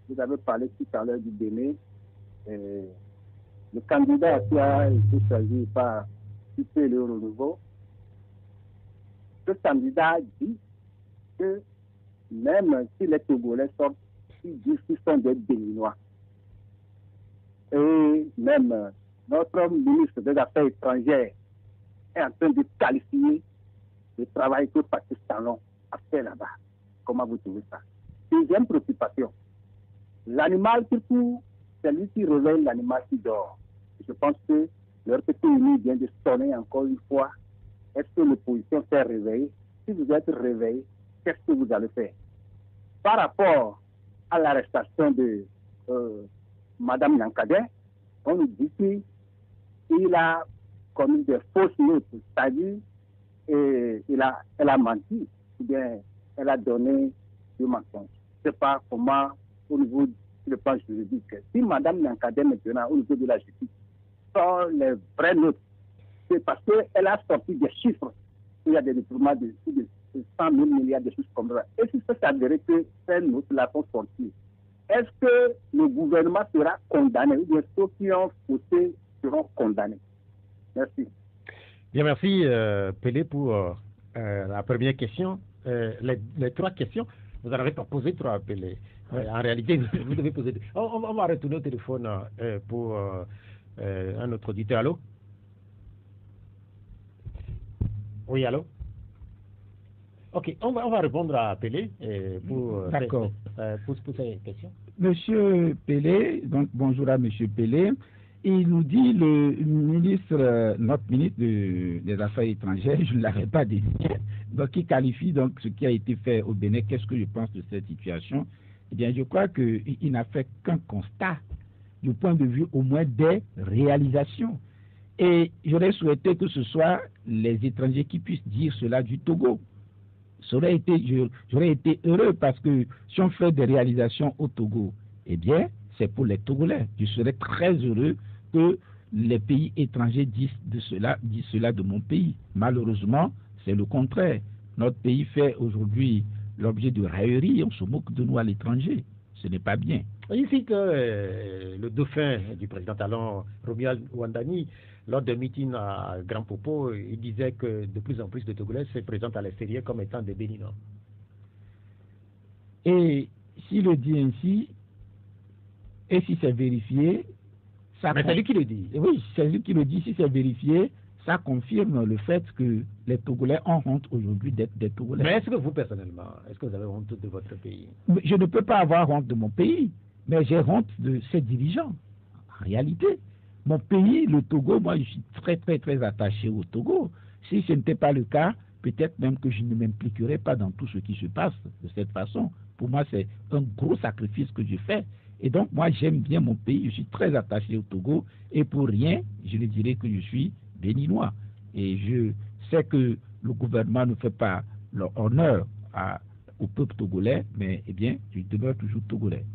vous avez parlé tout à l'heure du Bénin. Le candidat qui a été choisi par Pélé au Renouveau, ce candidat dit que même si les Togolais sortent, ils disent qu'ils sont des Béninois. Et même notre ministre des Affaires étrangères est en train de qualifier le travail que Patrice Talon a fait là-bas. Comment vous trouvez ça? Deuxième préoccupation, l'animal qui court, c'est lui qui réveille l'animal qui dort. Je pense que leur petit uni vient de sonner encore une fois. Est-ce que l'opposition s'est réveillée? Si vous êtes réveillé, qu'est-ce que vous allez faire? Par rapport à l'arrestation de Madame Nankadé, on nous dit qu'il a commis des fausses notes, c'est-à-dire elle a menti, ou bien elle a donné du mensonge. Je ne sais pas comment, au niveau du plan juridique, si Madame Nankadé maintenant, au niveau de la justice, sort les vraies notes, c'est parce qu'elle a sorti des chiffres. Il y a des détournements de 100 000 milliards de chiffres comme ça. Et si c'est avéré que ces notes-là sont sorties, est-ce que le gouvernement sera condamné ou bien ceux qui ont faussé seront condamnés? Merci. Bien, merci Pélé pour la première question. Les trois questions, vous en avez pas posé trois, Pélé. En réalité, vous devez poser deux. On va retourner au téléphone pour un autre auditeur. Allô? Oui, allô? Ok, on va répondre à Pélé pour ces questions. Monsieur Pélé, donc bonjour à monsieur Pélé. Il nous dit notre ministre des Affaires étrangères, je ne l'avais pas dit, donc il qualifie donc ce qui a été fait au Bénin. Qu'est-ce que je pense de cette situation? Eh bien, je crois qu'il n'a fait qu'un constat du point de vue au moins des réalisations. Et j'aurais souhaité que ce soit les étrangers qui puissent dire cela du Togo. J'aurais été heureux parce que si on fait des réalisations au Togo, eh bien, c'est pour les Togolais. Je serais très heureux que les pays étrangers disent cela de mon pays. Malheureusement, c'est le contraire. Notre pays fait aujourd'hui l'objet de railleries, on se moque de nous à l'étranger. Ce n'est pas bien. Ici que le dauphin du président Talon, Romuald Wandani, lors d'un meeting à Grand Popo, il disait que de plus en plus de Togolais se présentent à l'extérieur comme étant des Béninois. Et s'il le dit ainsi, et si c'est vérifié, ça... Mais c'est lui qui le dit. Oui, c'est lui qui le dit. Si c'est vérifié, ça confirme le fait que les Togolais ont honte aujourd'hui d'être des Togolais. Mais est-ce que vous, personnellement, est-ce que vous avez honte de votre pays? Je ne peux pas avoir honte de mon pays, mais j'ai honte de ses dirigeants. En réalité, mon pays, le Togo, moi je suis très très très attaché au Togo. Si ce n'était pas le cas, peut-être même que je ne m'impliquerais pas dans tout ce qui se passe de cette façon. Pour moi, c'est un gros sacrifice que je fais. Et donc, moi, j'aime bien mon pays, je suis très attaché au Togo, et pour rien, je ne dirais que je suis béninois. Et je sais que le gouvernement ne fait pas l'honneur au peuple togolais, mais eh bien, je demeure toujours togolais.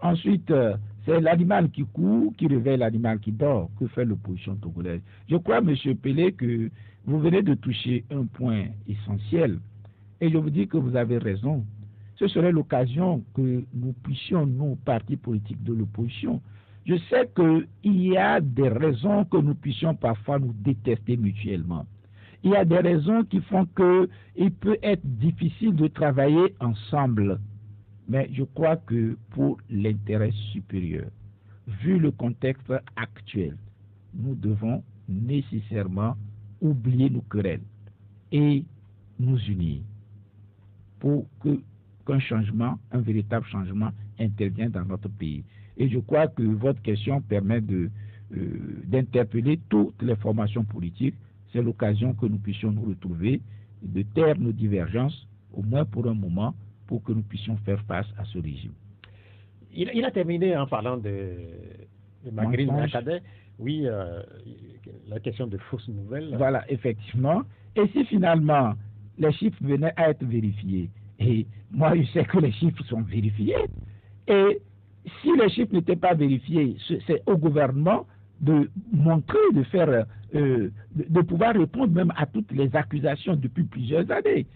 Ensuite, c'est l'animal qui court qui réveille l'animal qui dort. Que fait l'opposition togolaise? Je crois, M. Pélé, que vous venez de toucher un point essentiel. Et je vous dis que vous avez raison. Ce serait l'occasion que nous puissions, nous, partis politiques de l'opposition. Je sais qu'il y a des raisons que nous puissions parfois nous détester mutuellement. Il y a des raisons qui font qu'il peut être difficile de travailler ensemble. Mais je crois que pour l'intérêt supérieur, vu le contexte actuel, nous devons nécessairement oublier nos querelles et nous unir pour qu'un changement, un véritable changement intervienne dans notre pays. Et je crois que votre question permet d'interpeller toutes les formations politiques. c'est l'occasion que nous puissions nous retrouver, de taire nos divergences, au moins pour un moment, pour que nous puissions faire face à ce régime. Il a terminé en parlant de Magrine Nyakadé. Oui, la question de fausses nouvelles. Voilà, effectivement. Et si finalement les chiffres venaient à être vérifiés, et moi je sais que les chiffres sont vérifiés, et si les chiffres n'étaient pas vérifiés, c'est au gouvernement de montrer, de faire, de pouvoir répondre même à toutes les accusations depuis plusieurs années.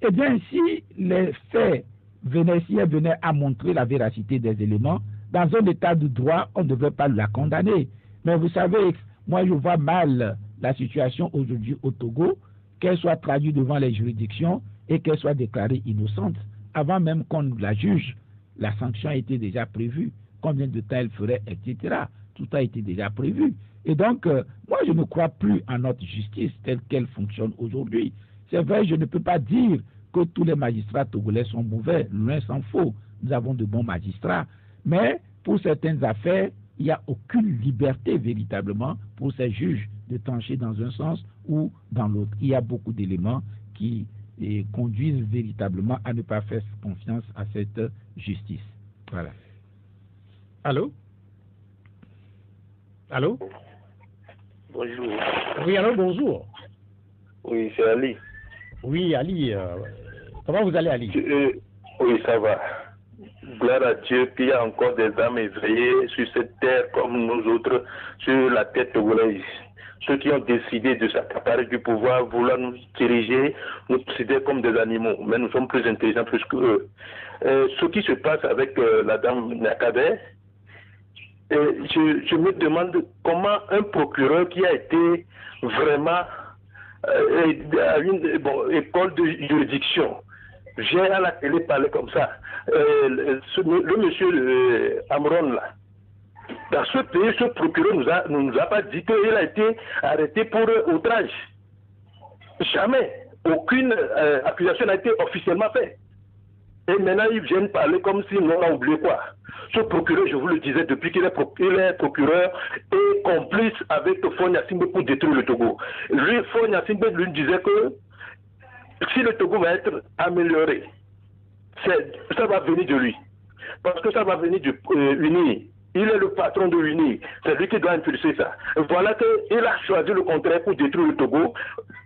Eh bien, si les faits venaient à montrer la véracité des éléments, dans un état de droit, on ne devrait pas la condamner. Mais vous savez, moi je vois mal la situation aujourd'hui au Togo, qu'elle soit traduite devant les juridictions et qu'elle soit déclarée innocente. Avant même qu'on la juge, la sanction a été déjà prévue. Combien de temps elle ferait, etc. Tout a été déjà prévu. Et donc, moi je ne crois plus en notre justice telle qu'elle fonctionne aujourd'hui. C'est vrai, je ne peux pas dire que tous les magistrats togolais sont mauvais, loin s'en faut. Nous avons de bons magistrats. Mais pour certaines affaires, il n'y a aucune liberté véritablement pour ces juges de trancher dans un sens ou dans l'autre. Il y a beaucoup d'éléments qui conduisent véritablement à ne pas faire confiance à cette justice. Voilà. Allô? Allô? Bonjour. Oui, allô, bonjour. Oui, c'est Ali. Oui, Ali. Comment vous allez, Ali? Oui, ça va. Gloire à Dieu qu'il y a encore des âmes éveillées sur cette terre comme nous autres, sur la tête togolaise. Ceux qui ont décidé de s'accaparer du pouvoir, vouloir nous diriger, nous considérer comme des animaux, mais nous sommes plus intelligents plus qu'eux. Ce qui se passe avec la dame Nyakadé, je me demande comment un procureur qui a été vraiment à une école de juridiction, j'ai à la télé parlé comme ça. Le monsieur Amron là, dans ce pays, ce procureur ne nous a pas dit qu'il a été arrêté pour outrage. Jamais. Aucune accusation n'a été officiellement faite. Et maintenant, ils viennent parler comme si on a oublié quoi. Ce procureur, je vous le disais, depuis qu'il est procureur, est complice avec Faure Gnassingbé pour détruire le Togo. Lui, Faure Gnassingbé lui disait que si le Togo va être amélioré, ça va venir de lui. Parce que ça va venir du UNI. Il est le patron de l'UNI. C'est lui qui doit impulser ça. Voilà qu'il a choisi le contraire pour détruire le Togo.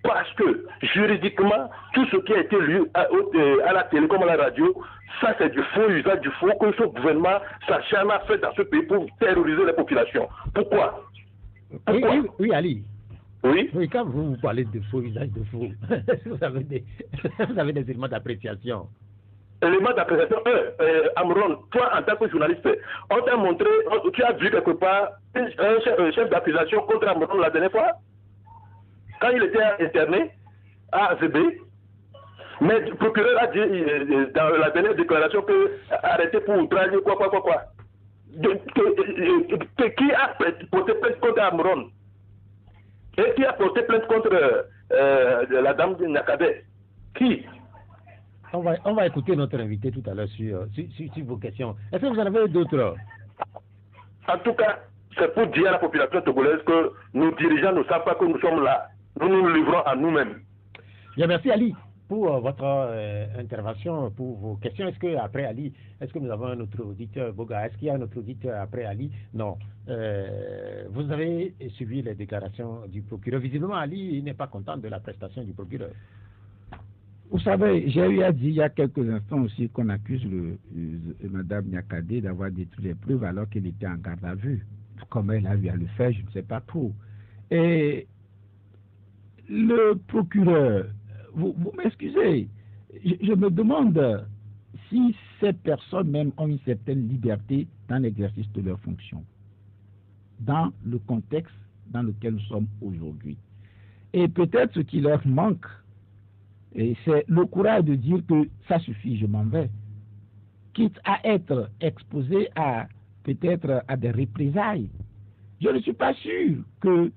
Parce que, juridiquement, tout ce qui a été lu à la télé comme à la radio, ça c'est du faux usage du faux que ce gouvernement s'acharne à faire dans ce pays pour terroriser les populations. Pourquoi? Oui, Ali. Oui. Oui, quand vous parlez de faux usage de faux, vous avez des éléments d'appréciation. Élément d'appréciation, Amron, toi en tant que journaliste, on t'a montré, tu as vu quelque part un chef d'accusation contre Amron la dernière fois, quand il était interné à AZB, mais le procureur a dit dans la dernière déclaration que arrêté pour outrage, quoi. Qui a porté plainte contre Amron? Et qui a porté plainte contre la dame de Nyakadé? Qui? On va écouter notre invité tout à l'heure sur vos questions. Est-ce que vous en avez d'autres? En tout cas, c'est pour dire à la population togolaise que nos dirigeants ne savent pas que nous sommes là. Nous nous livrons à nous-mêmes. Bien, merci Ali pour votre intervention, pour vos questions. Est-ce que après Ali, est-ce que nous avons un autre auditeur, Boga? Est-ce qu'il y a un autre auditeur après Ali? Non. Vous avez suivi les déclarations du procureur. Visiblement, Ali n'est pas content de la prestation du procureur. Vous savez, j'ai eu à dire il y a quelques instants aussi qu'on accuse Mme Nyakadé d'avoir détruit les preuves alors qu'elle était en garde à vue. Comment elle a eu à le faire, je ne sais pas trop. Et le procureur, vous m'excusez, je me demande si ces personnes même ont une certaine liberté dans l'exercice de leurs fonctions, dans le contexte dans lequel nous sommes aujourd'hui. Et peut-être ce qui leur manque, et c'est le courage de dire que ça suffit, je m'en vais, quitte à être exposé à peut-être à des représailles. Je ne suis pas sûr que,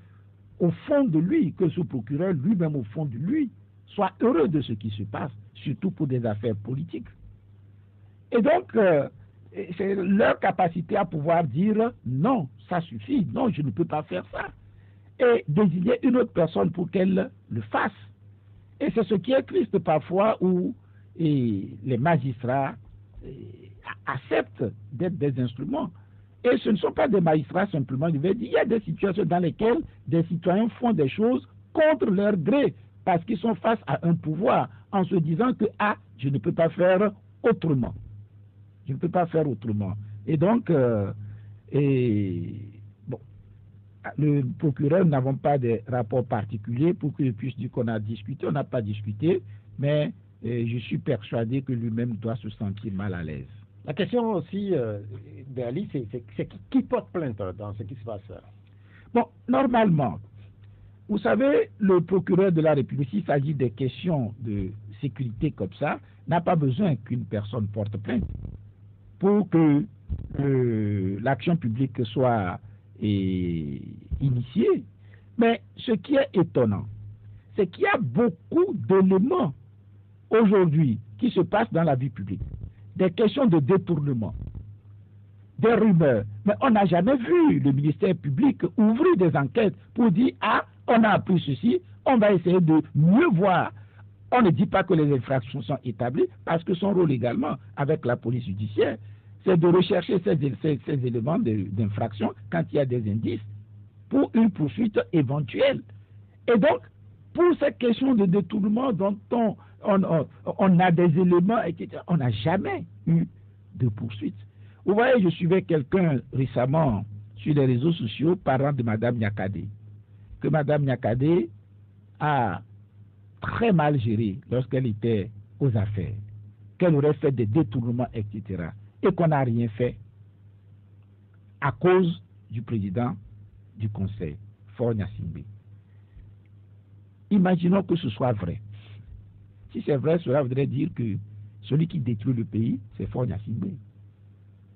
au fond de lui, que ce procureur lui-même au fond de lui soit heureux de ce qui se passe, surtout pour des affaires politiques. Et donc, c'est leur capacité à pouvoir dire non, ça suffit, non, je ne peux pas faire ça. et désigner une autre personne pour qu'elle le fasse. Et c'est ce qui est triste parfois où les magistrats acceptent d'être des instruments. Et ce ne sont pas des magistrats simplement, je vais dire, il y a des situations dans lesquelles des citoyens font des choses contre leur gré, parce qu'ils sont face à un pouvoir, en se disant que, je ne peux pas faire autrement. Je ne peux pas faire autrement. Et donc, le procureur, nous n'avons pas de rapport particulier pour que je puisse dire qu'on a discuté. On n'a pas discuté, mais je suis persuadé que lui-même doit se sentir mal à l'aise. La question aussi d'Ali, c'est qui porte plainte dans ce qui se passe? Bon, normalement, vous savez, le procureur de la République, s'il s'agit des questions de sécurité comme ça, n'a pas besoin qu'une personne porte plainte pour que l'action publique soit initiée. Mais ce qui est étonnant, c'est qu'il y a beaucoup d'éléments aujourd'hui qui se passent dans la vie publique. Des questions de détournement, des rumeurs. Mais on n'a jamais vu le ministère public ouvrir des enquêtes pour dire on a appris ceci, on va essayer de mieux voir. On ne dit pas que les infractions sont établies, parce que son rôle également, avec la police judiciaire, c'est de rechercher ces éléments d'infraction quand il y a des indices pour une poursuite éventuelle. Et donc, pour ces questions de détournement dont on a des éléments, etc., on n'a jamais eu de poursuite. Vous voyez, je suivais quelqu'un récemment sur les réseaux sociaux parlant de Mme Nyakadé, que Mme Nyakadé a très mal géré lorsqu'elle était aux affaires, qu'elle aurait fait des détournements, etc., et qu'on n'a rien fait à cause du président du conseil, Faure Gnassingbé. Imaginons que ce soit vrai. Si c'est vrai, cela voudrait dire que celui qui détruit le pays, c'est Faure Gnassingbé.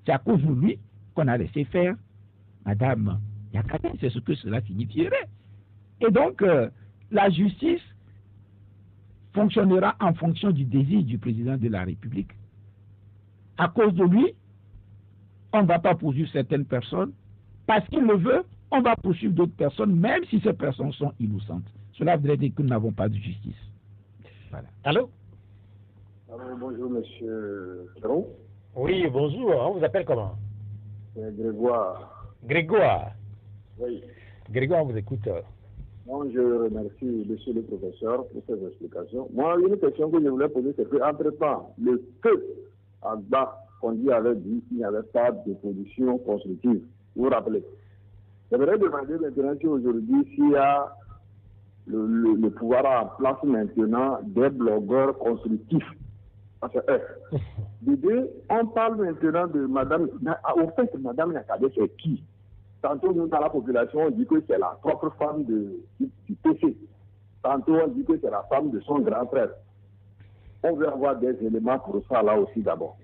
C'est à cause de lui qu'on a laissé faire Mme Nyakadé. C'est ce que cela signifierait. Et donc, la justice fonctionnera en fonction du désir du président de la République. À cause de lui, on ne va pas poursuivre certaines personnes. Parce qu'il le veut, on va poursuivre d'autres personnes, même si ces personnes sont innocentes. Cela voudrait dire que nous n'avons pas de justice. Voilà. Allô? Alors, bonjour, monsieur Tron. Oui, bonjour. On vous appelle comment? Grégoire. Grégoire. Oui. Grégoire, on vous écoute. Moi, je remercie monsieur le professeur pour ses explications. Moi, une question que je voulais poser, c'est qu'entre-temps, le feu à bas qu'on dit avait dit qu'il n'y avait pas de position constructive. Vous vous rappelez? J'aimerais demander maintenant si aujourd'hui, s'il y a le pouvoir en place maintenant des blogueurs constructifs. Parce que, on parle maintenant de Madame. Au fait, Madame Nyakadé, c'est qui? Tantôt, nous, dans la population, on dit que c'est la propre femme du PC. Tantôt, on dit que c'est la femme de son grand frère. On veut avoir des éléments pour ça là aussi d'abord.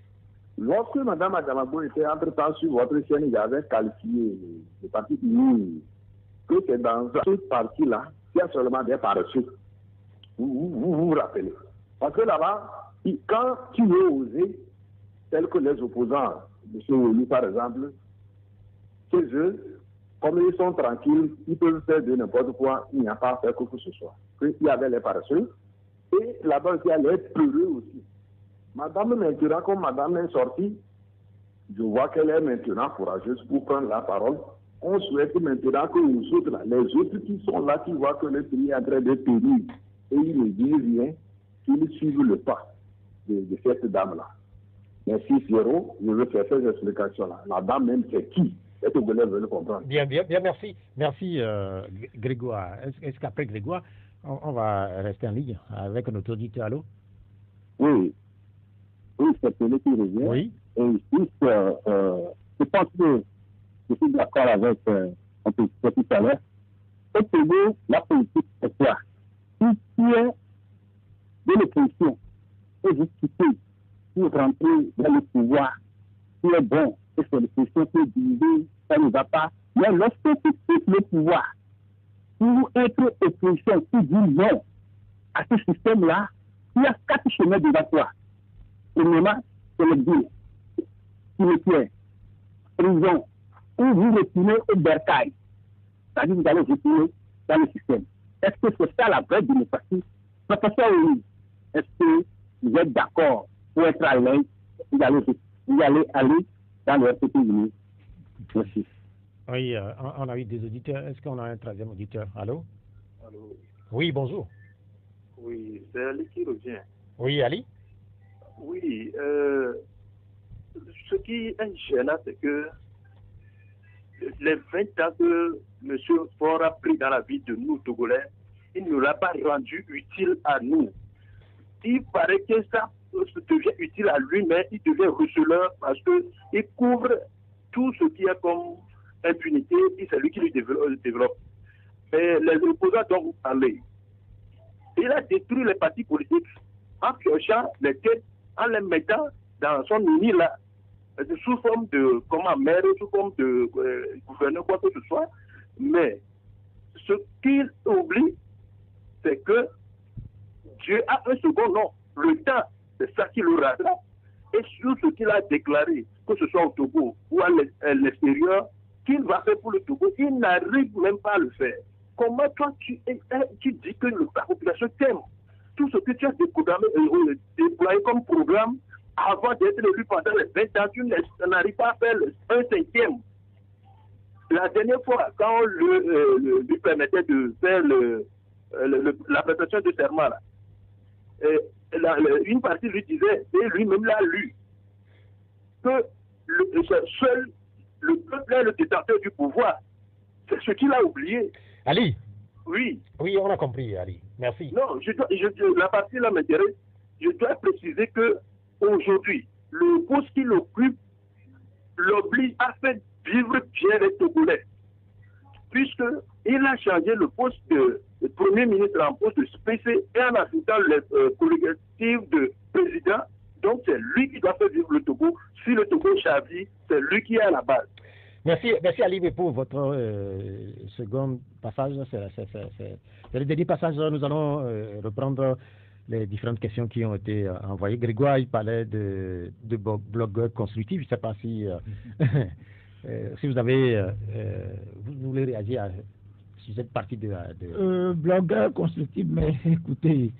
Lorsque Mme Adamabo était entre-temps sur votre chaîne, il avait qualifié le parti UNI que c'est dans cette partie-là qu'il y a seulement des paresseux. Vous rappelez. Parce que là-bas, quand tu veux oser, tel que les opposants, M. Oueli par exemple, chez eux, comme ils sont tranquilles, ils peuvent faire de n'importe quoi, il n'y a pas à faire quoi que ce soit. Il y avait les paresseux, et là-bas, il y a les peureux aussi. Madame, maintenant, comme madame est sortie, je vois qu'elle est maintenant courageuse pour prendre la parole. On souhaite maintenant que nous autres, là, les autres qui sont là, qui voient que le pays est en train de périr, et ils ne disent rien, qu'ils suivent le pas de cette dame-là. Merci, Pierrot. Je veux faire ces explications-là. La dame même, c'est qui? Est-ce que vous voulez le comprendre? Bien, merci. Merci, Grégoire. Est-ce qu'après Grégoire, on va rester en ligne avec notre auditeur? Allô? Oui, c'est celui qui revient. Oui. Et juste, je pense que je suis d'accord avec un peu tout à l'heure. Au Togo, la politique, c'est quoi? Tout ce qui est de l'opposition est justifié pour rentrer dans le pouvoir, qui est bon, et c'est l'opposition qui est divisée, ça ne va pas. Mais lorsque tu quittes le pouvoir pour être opposition, qui dit non à ce système-là, il y a 4 chemins devant toi. Premièrement, c'est l'exil, cimetière, prison, ou vous retournez au bercail. C'est-à-dire que vous allez retourner dans le système. Est-ce que c'est ça la vraie démocratie? Professeur, oui. Est-ce que vous êtes d'accord pour être à l'aise, vous allez aller dans le RPP uni? Merci. Oui, on a eu des auditeurs. Est-ce qu'on a un troisième auditeur? Allô? Allô? Oui, bonjour. Oui, c'est Ali qui revient. Oui, Ali? Oui, ce qui est gênant, c'est que les 20 ans que M. Faure a pris dans la vie de nous, Togolais, il ne l'a pas rendu utile à nous. Il paraît que ça devient utile à lui, mais il devient receleur parce qu'il couvre tout ce qui est comme impunité et c'est lui qui le développe. Et les opposants dont vous parlez, il a détruit les partis politiques en piochant les têtes, en les mettant dans son uni là, sous forme de maire, sous forme de gouverneur, quoi que ce soit. Mais ce qu'il oublie, c'est que Dieu a un second nom. Le temps, c'est ça qui le rattrape. Et sur ce qu'il a déclaré, que ce soit au Togo ou à l'extérieur, qu'il va faire pour le Togo, il n'arrive même pas à le faire. Comment toi, tu dis que la population t'aime? Tout ce que tu as déployé comme programme avant d'être élu pendant les 20 ans, tu n'arrives pas à faire un cinquième. La dernière fois, quand on lui permettait de faire la prestation de serment, là, une partie lui disait, et lui-même l'a lu, que seul le peuple est le détenteur du pouvoir. C'est ce qu'il a oublié. Ali? Oui. Oui, on a compris, Ali. Merci. Non, la partie là m'intéresse. Je dois préciser que aujourd'hui, le poste qu'il occupe l'oblige à faire vivre bien les Togolais. Puisqu'il a changé le poste de Premier ministre en poste de spécial et en ajoutant les prérogatives de président. Donc c'est lui qui doit faire vivre le Togo. Si le Togo chavire, c'est lui qui est à la base. Merci Ali pour votre second passage. C'est le dernier passage. Nous allons reprendre les différentes questions qui ont été envoyées. Grégoire, il parlait de blogueurs constructifs. Je ne sais pas si, si vous avez, vous voulez réagir à cette partie de... Blogueurs constructifs, mais écoutez,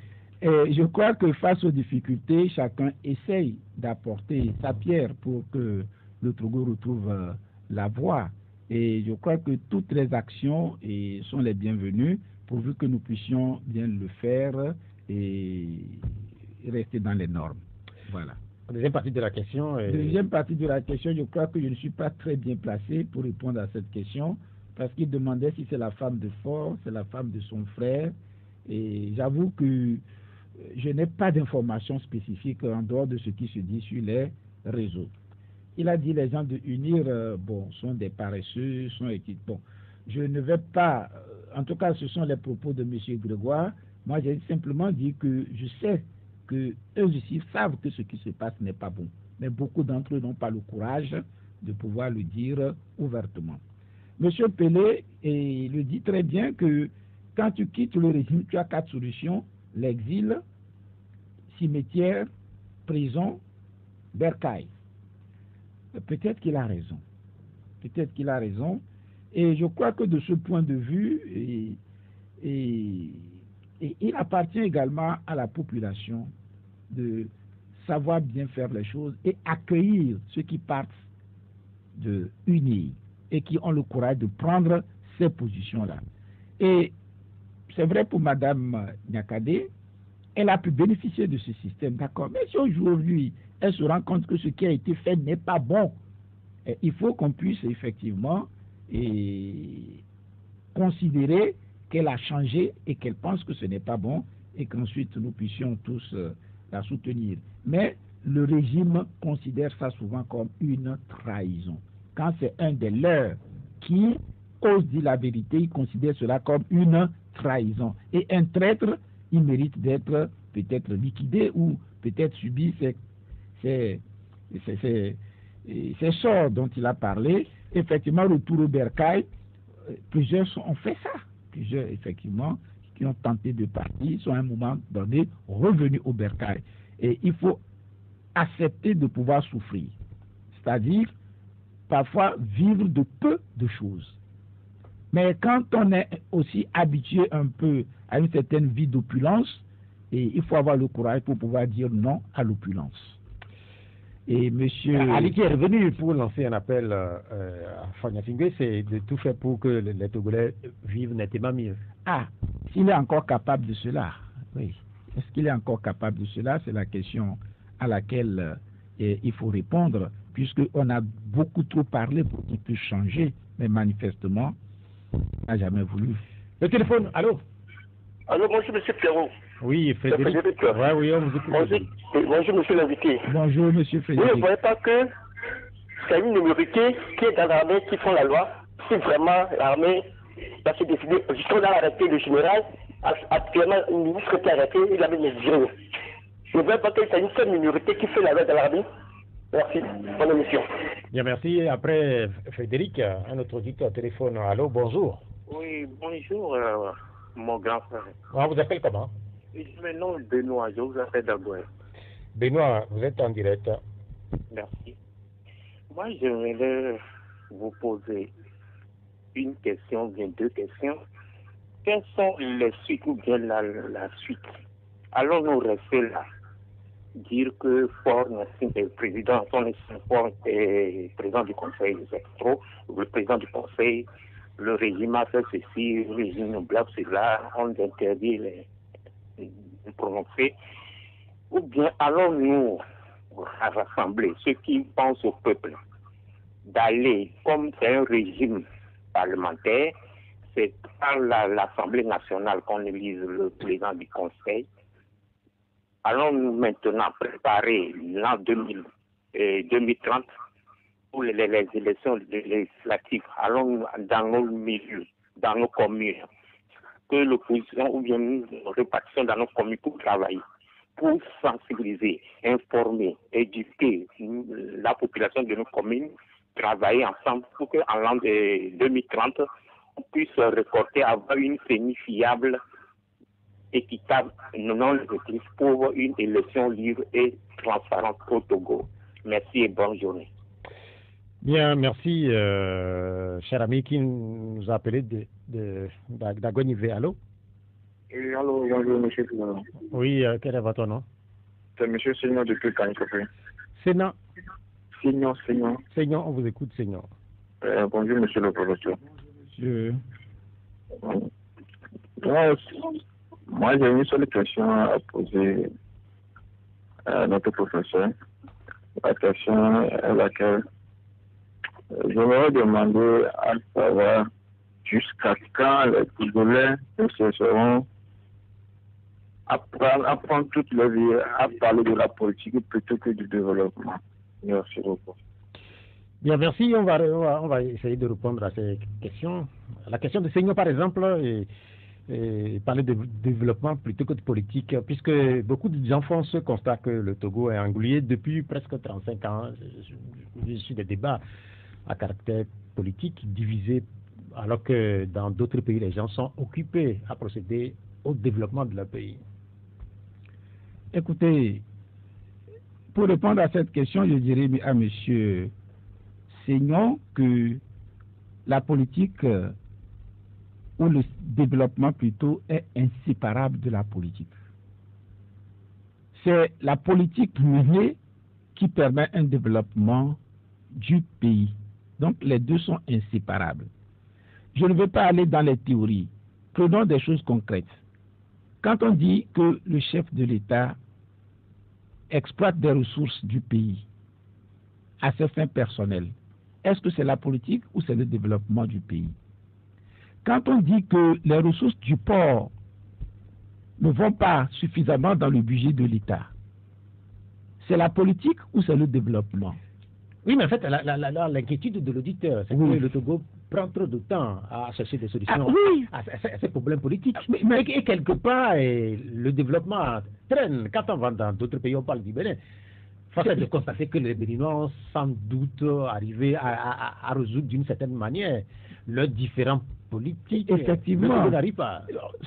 je crois que face aux difficultés, chacun essaye d'apporter sa pierre pour que le Togo retrouve la voie. Et je crois que toutes les actions sont les bienvenues pourvu que nous puissions bien le faire et rester dans les normes. Voilà. Deuxième partie de la question. Deuxième partie de la question, je crois que je ne suis pas très bien placé pour répondre à cette question parce qu'il demandait si c'est la femme de Faure, c'est la femme de son frère. Et j'avoue que je n'ai pas d'informations spécifiques en dehors de ce qui se dit sur les réseaux. Il a dit les gens de Unir, sont des paresseux, sont équipés. Bon, je ne vais pas, en tout cas, ce sont les propos de M. Grégoire. Moi, j'ai simplement dit que je sais que eux aussi savent que ce qui se passe n'est pas bon. Mais beaucoup d'entre eux n'ont pas le courage de pouvoir le dire ouvertement. M. Pelé le dit très bien que quand tu quittes le régime, tu as 4 solutions: l'exil, cimetière, prison, bercail. Peut-être qu'il a raison. Peut-être qu'il a raison. Et je crois que de ce point de vue, il appartient également à la population de savoir bien faire les choses et accueillir ceux qui partent de Unir et qui ont le courage de prendre ces positions-là. Et c'est vrai pour Mme Nyakade, elle a pu bénéficier de ce système, d'accord. Mais si aujourd'hui, elle se rend compte que ce qui a été fait n'est pas bon, il faut qu'on puisse effectivement considérer qu'elle a changé et qu'elle pense que ce n'est pas bon et qu'ensuite nous puissions tous la soutenir. Mais le régime considère ça souvent comme une trahison. Quand c'est un des leurs qui ose dire la vérité, il considère cela comme une trahison. Et un traître, il mérite d'être peut-être liquidé ou peut-être subir ces sorts dont il a parlé. Effectivement, retour au bercail, plusieurs ont fait ça. Plusieurs, effectivement, qui ont tenté de partir, sont à un moment donné revenus au bercail. Et il faut accepter de pouvoir souffrir. C'est-à-dire, parfois, vivre de peu de choses. Mais quand on est aussi habitué un peu à une certaine vie d'opulence, et il faut avoir le courage pour pouvoir dire non à l'opulence. Et monsieur Ali qui est revenu pour lancer un appel à Fagna Singwe, c'est de tout faire pour que les Togolais vivent nettement mieux. Ah, s'il est encore capable de cela, oui. Est-ce qu'il est encore capable de cela? C'est la question à laquelle il faut répondre, puisqu'on a beaucoup trop parlé pour qu'il puisse changer, mais manifestement, il n'a jamais voulu. Le téléphone, allô? Allô, bonjour, monsieur Pierrot. Oui, Frédéric. Ouais, oui, on vous écoute. Bonjour, monsieur l'invité. Bonjour, monsieur Frédéric. Vous ne voyez pas que c'est une minorité qui est dans l'armée qui font la loi. Si vraiment l'armée va se décider, jusqu'à dans l'arrêté du général, actuellement, le ministre qui a arrêté, il avait mis zéro. Je ne vois pas que c'est une seule minorité qui fait la loi dans l'armée. Merci. Bonne émission. Bien, merci. Après, Frédéric, un autre auditeur au téléphone. Allô, bonjour. Oui, bonjour, mon grand frère. On vous appelle comment? Je nom Benoît, je vous appelle d'abord. Benoît, vous êtes en direct. Merci. Moi, je voulais vous poser une question, bien deux questions. Quelles sont les suites ou bien la suite? Allons-nous rester là? Dire que Fort est le président, Fort est président du conseil, c'est trop. Le président du conseil, le régime a fait ceci, le régime blague cela, on interdit les prononcer, ou bien allons-nous rassembler ceux qui pensent au peuple d'aller, comme c'est un régime parlementaire, c'est par l'Assemblée nationale qu'on élise le président du Conseil. Allons-nous maintenant préparer l'an 2030 pour les élections législatives. Allons dans nos milieux, dans nos communes, que l'opposition ou bien une répartition dans nos communes pour travailler, pour sensibiliser, informer, éduquer la population de nos communes, travailler ensemble pour qu'en l'an 2030, on puisse récolter, avoir une CENI fiable, équitable, non législative pour une élection libre et transparente au Togo. Merci et bonne journée. Bien, merci, cher ami qui nous a appelé d'Agonivé. Allô? Allô, bonjour, monsieur Fillon. Oui, quel est votre nom? C'est monsieur Seignon depuis Kanikopé. Sénan. Seignon, on vous écoute, Seignon. Bonjour, monsieur le professeur. Moi, j'ai une seule question à poser à notre professeur. La question est laquelle j'aimerais demander à savoir jusqu'à quand les Togolais cesseront apprendre toute leur vie à parler de la politique plutôt que du développement. Merci beaucoup. Bien, merci. On va essayer de répondre à ces questions. La question de Seignon, par exemple, et parler de développement plutôt que de politique, puisque beaucoup de gens font ce constat que le Togo est englué depuis presque 35 ans. Je suis des débats à caractère politique divisés, alors que dans d'autres pays, les gens sont occupés à procéder au développement de leur pays. Écoutez, pour répondre à cette question, je dirais à M. Seignon que la politique ou le développement plutôt est inséparable de la politique. C'est la politique menée qui permet un développement du pays. Donc les deux sont inséparables. Je ne veux pas aller dans les théories. Prenons des choses concrètes. Quand on dit que le chef de l'État exploite des ressources du pays à ses fins personnelles, est-ce que c'est la politique ou c'est le développement du pays? Quand on dit que les ressources du port ne vont pas suffisamment dans le budget de l'État, c'est la politique ou c'est le développement? Oui, mais en fait, l'inquiétude de l'auditeur, c'est que le Togo prend trop de temps à chercher des solutions à ces problèmes politiques. Mais quelque part, le développement traîne. Quand on va dans d'autres pays, on parle du Bénin. Force est de constater que les Béninois ont sans doute arrivé à résoudre d'une certaine manière leurs différents politiques. Effectivement. Le n'arrive pas.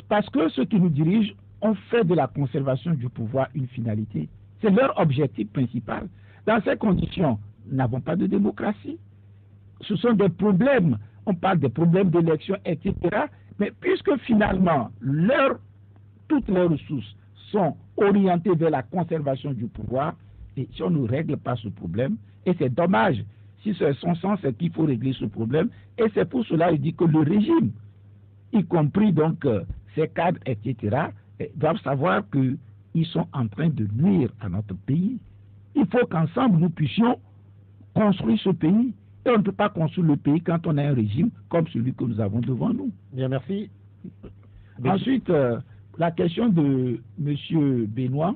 Parce que ceux qui nous dirigent ont fait de la conservation du pouvoir une finalité. C'est leur objectif principal. Dans ces conditions, nous n'avons pas de démocratie. Ce sont des problèmes. on parle des problèmes d'élection, etc. Mais puisque finalement, toutes leurs ressources sont orientées vers la conservation du pouvoir, et si on ne règle pas ce problème, et c'est dommage, si c'est son sens, c'est qu'il faut régler ce problème, et c'est pour cela qu'il dit que le régime, y compris donc ses cadres, etc., doivent savoir qu'ils sont en train de nuire à notre pays. Il faut qu'ensemble nous puissions construire ce pays. Et on ne peut pas construire le pays quand on a un régime comme celui que nous avons devant nous. Bien, merci. Ensuite, la question de M. Benoît,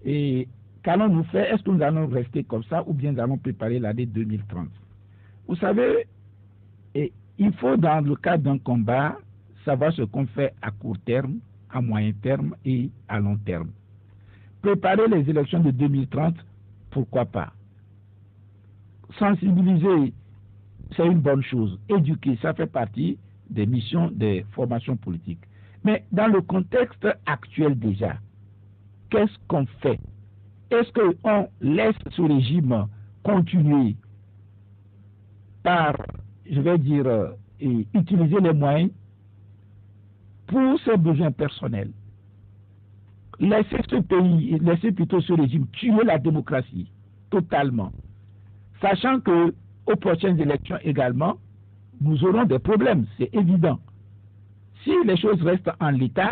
et qu'allons-nous faire? Est-ce que nous allons rester comme ça ou bien nous allons préparer l'année 2030? Vous savez, il faut dans le cadre d'un combat savoir ce qu'on fait à court terme, à moyen terme et à long terme. Préparer les élections de 2030, pourquoi pas? Sensibiliser, c'est une bonne chose. Éduquer, ça fait partie des missions des formations politiques. Mais dans le contexte actuel déjà, qu'est-ce qu'on fait? Est-ce qu'on laisse ce régime continuer par, je vais dire, utiliser les moyens pour ses besoins personnels? Laisser ce pays, laisser plutôt ce régime tuer la démocratie totalement, sachant que aux prochaines élections également, nous aurons des problèmes, c'est évident. Si les choses restent en l'état,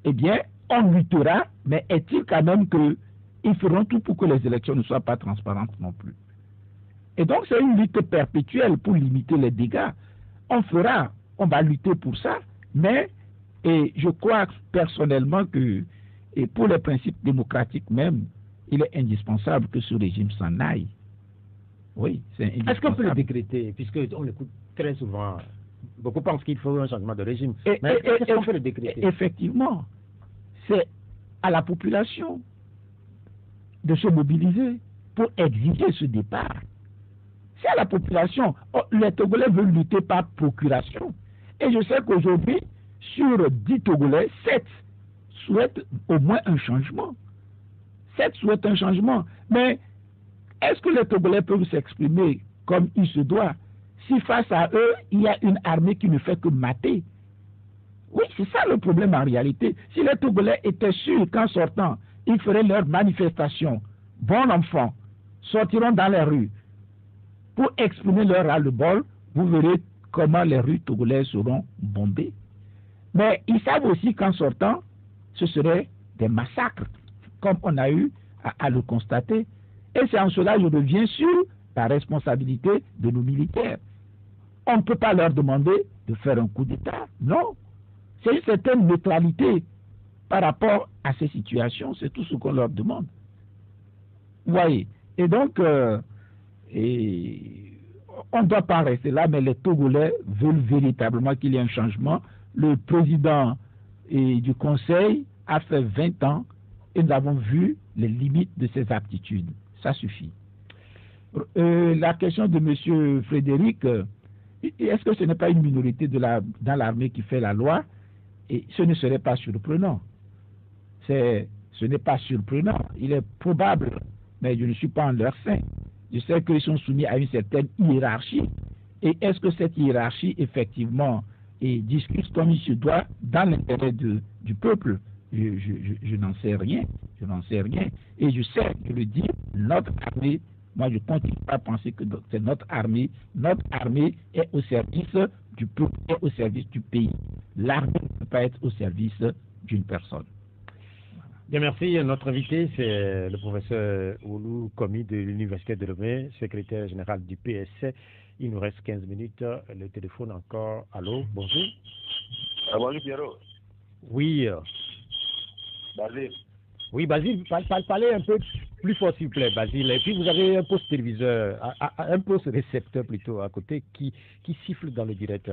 eh bien, on luttera, mais est-il quand même qu'ils feront tout pour que les élections ne soient pas transparentes non plus? Et donc, c'est une lutte perpétuelle pour limiter les dégâts. On va lutter pour ça, mais je crois personnellement que et pour les principes démocratiques même, il est indispensable que ce régime s'en aille. Oui, c'est indispensable. Est-ce qu'on peut le décréter, puisqu'on écoute très souvent, beaucoup pensent qu'il faut un changement de régime, mais est-ce qu'on peut le décréter? Effectivement, c'est à la population de se mobiliser pour exiger ce départ. C'est à la population. Les Togolais veulent lutter par procuration. Et je sais qu'aujourd'hui, sur 10 Togolais, 7 souhaitent au moins un changement. 7 souhaitent un changement. Mais est-ce que les Togolais peuvent s'exprimer comme il se doit si face à eux, il y a une armée qui ne fait que mater? Oui, c'est ça le problème en réalité. Si les Togolais étaient sûrs qu'en sortant, ils feraient leur manifestation, bon enfant, sortiront dans les rues pour exprimer leur ras-le-bol, vous verrez comment les rues togolaises seront bombées. Mais ils savent aussi qu'en sortant, ce serait des massacres, comme on a eu à le constater. Et c'est en cela que je reviens sur la responsabilité de nos militaires. On ne peut pas leur demander de faire un coup d'État. Non. C'est une certaine neutralité par rapport à ces situations. C'est tout ce qu'on leur demande. Vous voyez. Et donc, on ne doit pas rester là, mais les Togolais veulent véritablement qu'il y ait un changement. Le président du Conseil a fait 20 ans et nous avons vu les limites de ses aptitudes. Ça suffit. La question de M. Frédéric, est-ce que ce n'est pas une minorité dans l'armée qui fait la loi? Et ce ne serait pas surprenant. Ce n'est pas surprenant. Il est probable, mais je ne suis pas en leur sein. Je sais qu'ils sont soumis à une certaine hiérarchie. Et est-ce que cette hiérarchie, effectivement, discute comme il se doit dans l'intérêt du peuple? Je n'en sais rien. Je n'en sais rien. Et je sais, je le dis, notre armée, moi je continue à penser que c'est notre armée. Notre armée est au service du peuple, est au service du pays. L'armée ne peut pas être au service d'une personne. Bien, merci. Notre invité, c'est le professeur Oulou Komi de l'Université de Lomé, secrétaire général du PSC. Il nous reste 15 minutes. Le téléphone encore. Allô, bonjour. Bonjour Pierrot. Oui. Basile. Oui, Basile, parlez un peu plus fort s'il vous plaît, Basile. Et puis vous avez un poste téléviseur, un poste récepteur plutôt à côté qui siffle dans le direct.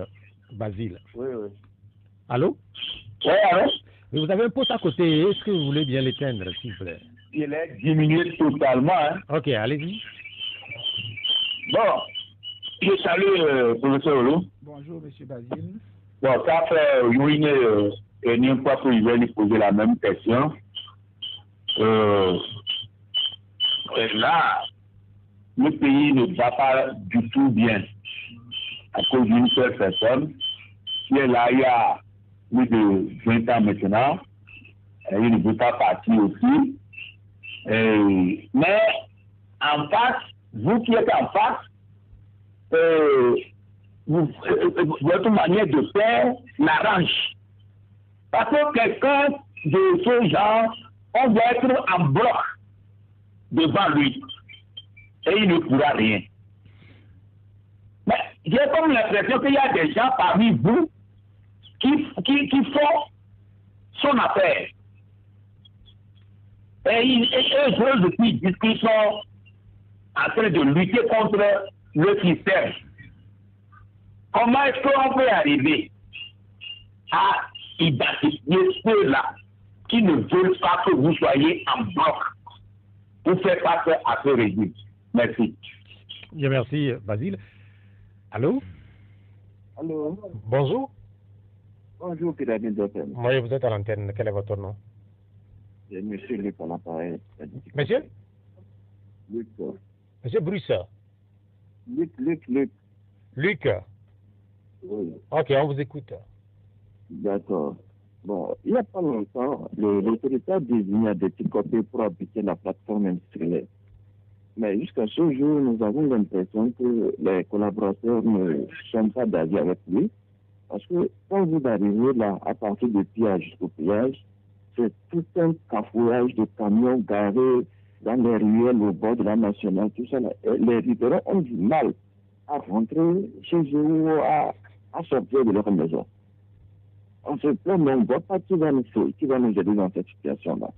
Basile. Oui. Allô? Oui, allô? Mais vous avez un poste à côté, est-ce que vous voulez bien l'éteindre, s'il vous plaît? Il est diminué totalement. Hein. Ok, allez-y. Bon, je salue professeur Olo. Bonjour, M. Basile. Bon, ça fait une énième fois que je vais lui poser la même question. Là, le pays ne va pas du tout bien. à cause d'une seule personne qui est là il y a plus de 20 ans maintenant. Et il ne veut pas partir aussi. Mais en face, vous qui êtes en face, votre manière de faire l'arrange. Parce que quelqu'un de ce genre, on doit être en bloc devant lui. Et il ne pourra rien. Mais j'ai comme l'impression qu'il y a des gens parmi vous qui font son affaire. Et eux aussi disent qu'ils sont en train de lutter contre le système. Comment est-ce qu'on peut arriver à identifier ceux-là qui ne veulent pas que vous soyez en bloc pour faire face à ce régime? Merci. Bien, merci, Basile. Allô? Allô? Bonjour. Bonjour, Pyramide FM. Oui, vous êtes à l'antenne. Quel est votre nom? C'est Monsieur Luc à l'appareil. Monsieur? Luc. Monsieur Bruce. Luc. Luc. Oui. Ok, on vous écoute. D'accord. Bon, il n'y a pas longtemps, l'autorité a désigné à des côtés pour appliquer la plateforme industrielle. Mais jusqu'à ce jour, nous avons l'impression que les collaborateurs ne sont pas d'avis avec lui. Parce que quand vous arrivez là, à partir de pillage jusqu'au pillage, c'est tout un cafouillage de camions garés dans les ruelles au bord de la nationale, tout ça là. Et les riverains ont du mal à rentrer chez eux, à sortir de leur maison. On se plaint, mais on ne voit pas qui va nous aider dans cette situation-là.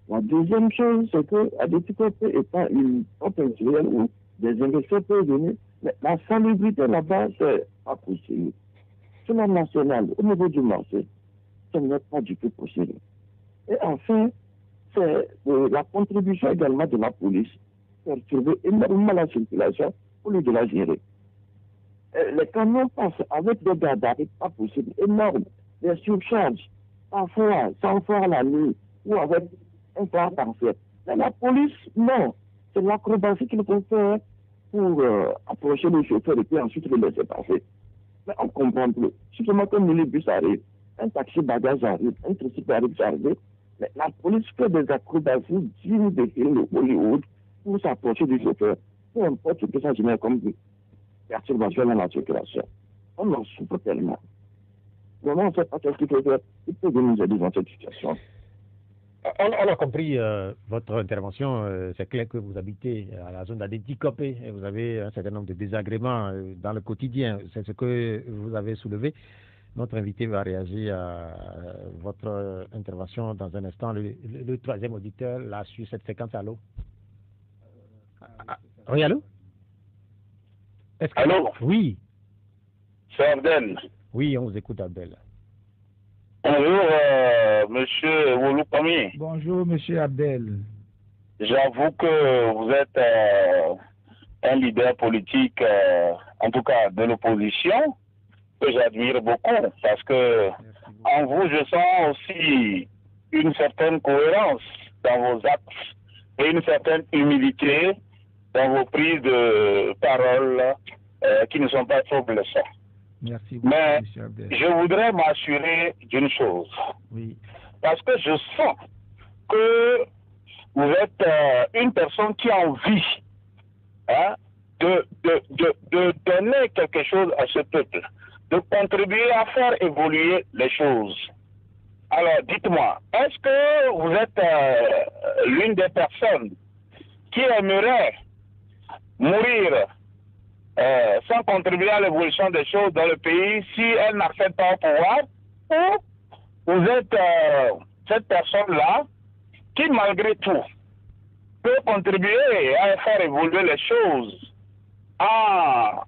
La deuxième chose, c'est que Adéticope étant une porte industrielle où des investisseurs peuvent venir, mais la salubrité là-bas, c'est pas possible. Sur la nationale, au niveau du marché, ce n'est pas du tout possible. Et enfin, c'est la contribution également de la police perturber énormément la circulation pour lieu de la gérer. Les camions passent avec des gardes d'arrêt, pas possible, énormes, des surcharges, parfois, 100 fois la nuit, ou avec un phare partiel. Mais la police, non. C'est l'acrobatie qu'il faut faire pour approcher le chauffeur et puis ensuite le laisser passer. Mais on ne comprend plus. Justement, quand un minibus arrive, un taxi bagage arrive, un tricycle arrive, mais la police fait des acrobaties dignes de films de Hollywood pour s'approcher du chauffeur. Peu importe ce que ça génère comme perturbation dans la circulation. On en souffre tellement. Vraiment, on ne sait pas ce qu'il faut faire. Il peut nous aider dans cette situation. On a compris votre intervention. C'est clair que vous habitez à la zone d'Adéticope et vous avez un certain nombre de désagréments dans le quotidien. C'est ce que vous avez soulevé. Notre invité va réagir à votre intervention dans un instant. Le troisième auditeur, là, sur cette séquence, allô? Oui, allô? Allô? Oui. C'est Abdel. Oui, on vous écoute, Abdel. Bonjour, monsieur Wolou Pami. Bonjour, monsieur Abdel. J'avoue que vous êtes un leader politique, en tout cas de l'opposition, que j'admire beaucoup, parce que en vous, je sens aussi une certaine cohérence dans vos actes et une certaine humilité dans vos prises de parole qui ne sont pas trop blessantes. Merci beaucoup, mais monsieur Abdel. Je voudrais m'assurer d'une chose. Oui. Parce que je sens que vous êtes une personne qui a envie de donner quelque chose à ce peuple, de contribuer à faire évoluer les choses. Alors, dites-moi, est-ce que vous êtes l'une des personnes qui aimerait mourir sans contribuer à l'évolution des choses dans le pays si elle n'accède pas au pouvoir, ou vous êtes cette personne-là qui, malgré tout, peut contribuer à faire évoluer les choses en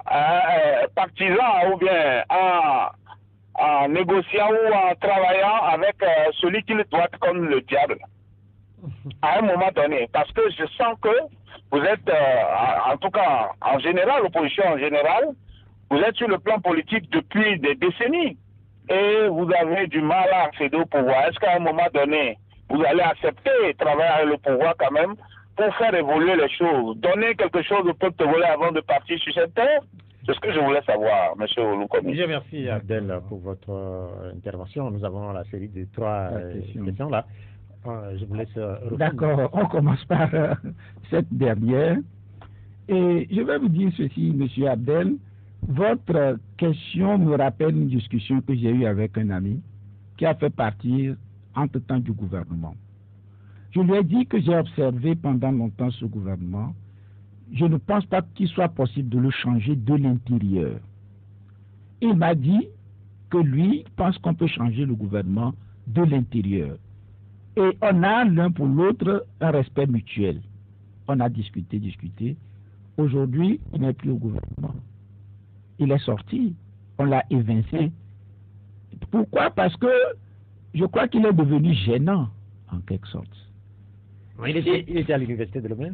partisan ou bien en négociant ou en travaillant avec celui qui le doit comme le diable à un moment donné, parce que je sens que vous êtes, en tout cas en général, l'opposition en général, vous êtes sur le plan politique depuis des décennies et vous avez du mal à accéder au pouvoir. Est-ce qu'à un moment donné, vous allez accepter et travailler avec le pouvoir quand même pour faire évoluer les choses, donner quelque chose au peuple togolais avant de partir sur cette terre? C'est ce que je voulais savoir, M. Olukomi. Je remercie Abdel pour votre intervention. Nous avons la série de 3 questions là. Je vous laisse répondre. D'accord, on commence par cette dernière. Et je vais vous dire ceci, M. Abdel. Votre question me rappelle une discussion que j'ai eue avec un ami qui a fait partie entre-temps du gouvernement. Je lui ai dit que j'ai observé pendant longtemps ce gouvernement. Je ne pense pas qu'il soit possible de le changer de l'intérieur. Il m'a dit que lui pense qu'on peut changer le gouvernement de l'intérieur. Et on a l'un pour l'autre un respect mutuel. On a discuté. Aujourd'hui, il n'est plus au gouvernement. Il est sorti. On l'a évincé. Pourquoi? Parce que je crois qu'il est devenu gênant, en quelque sorte. Il était à l'université de Lomé.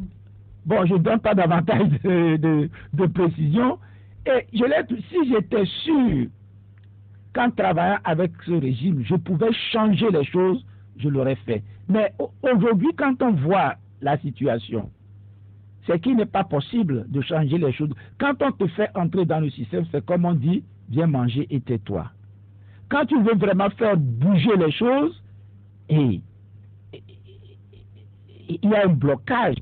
Bon, je ne donne pas davantage de précision. Et si j'étais sûr qu'en travaillant avec ce régime, je pouvais changer les choses, je l'aurais fait. Mais aujourd'hui, quand on voit la situation, c'est qu'il n'est pas possible de changer les choses. Quand on te fait entrer dans le système, c'est comme on dit, viens manger et tais-toi. Quand tu veux vraiment faire bouger les choses, et il y a un blocage.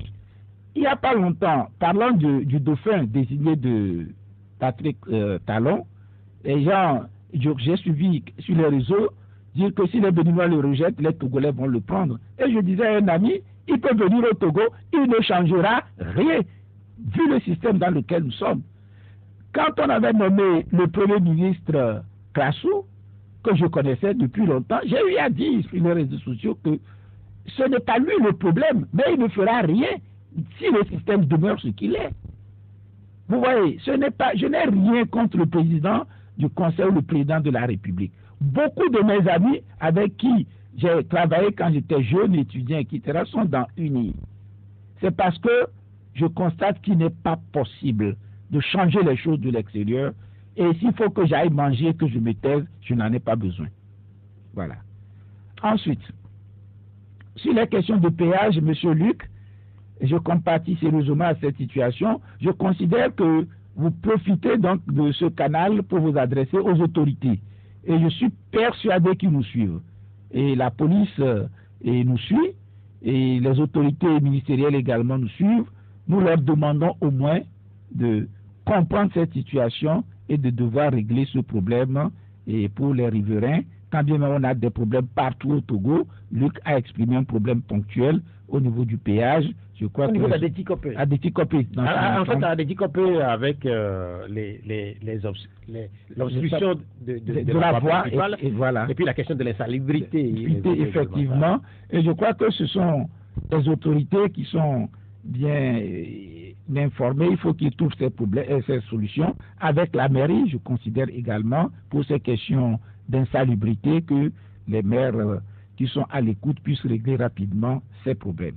Il n'y a pas longtemps, parlant du dauphin désigné de Patrick Talon, les gens, j'ai suivi sur les réseaux, dire que si les Béninois le rejettent, les Togolais vont le prendre. Et je disais à un ami, il peut venir au Togo, il ne changera rien, vu le système dans lequel nous sommes. Quand on avait nommé le Premier ministre Krassou, que je connaissais depuis longtemps, j'ai eu à dire sur les réseaux sociaux que ce n'est pas lui le problème, mais il ne fera rien si le système demeure ce qu'il est. Vous voyez, je n'ai rien contre le président du Conseil ou le président de la République. Beaucoup de mes amis avec qui j'ai travaillé quand j'étais jeune étudiant, etc., sont dans UNI. C'est parce que je constate qu'il n'est pas possible de changer les choses de l'extérieur. Et s'il faut que j'aille manger et que je me taise, je n'en ai pas besoin. Voilà. Ensuite, sur les questions de péage, M. Luc, je compatis sérieusement à cette situation. Je considère que vous profitez donc de ce canal pour vous adresser aux autorités. Et je suis persuadé qu'ils nous suivent. Et la police nous suit, et les autorités ministérielles également nous suivent. Nous leur demandons au moins de comprendre cette situation et de devoir régler ce problème. Et pour les riverains, quand bien même on a des problèmes partout au Togo, Luc a exprimé un problème ponctuel au niveau du péage. Je crois au niveau d'Adétikopé. En fait, Adétikopé, avec l'obstruction de la voie, et voilà. Et puis la question de l'insalubrité. Effectivement. Et je crois que ce sont les autorités qui sont bien informées. Il faut qu'ils trouvent ces solutions. Avec la mairie, je considère également, pour ces questions d'insalubrité, que les maires qui sont à l'écoute puissent régler rapidement ces problèmes.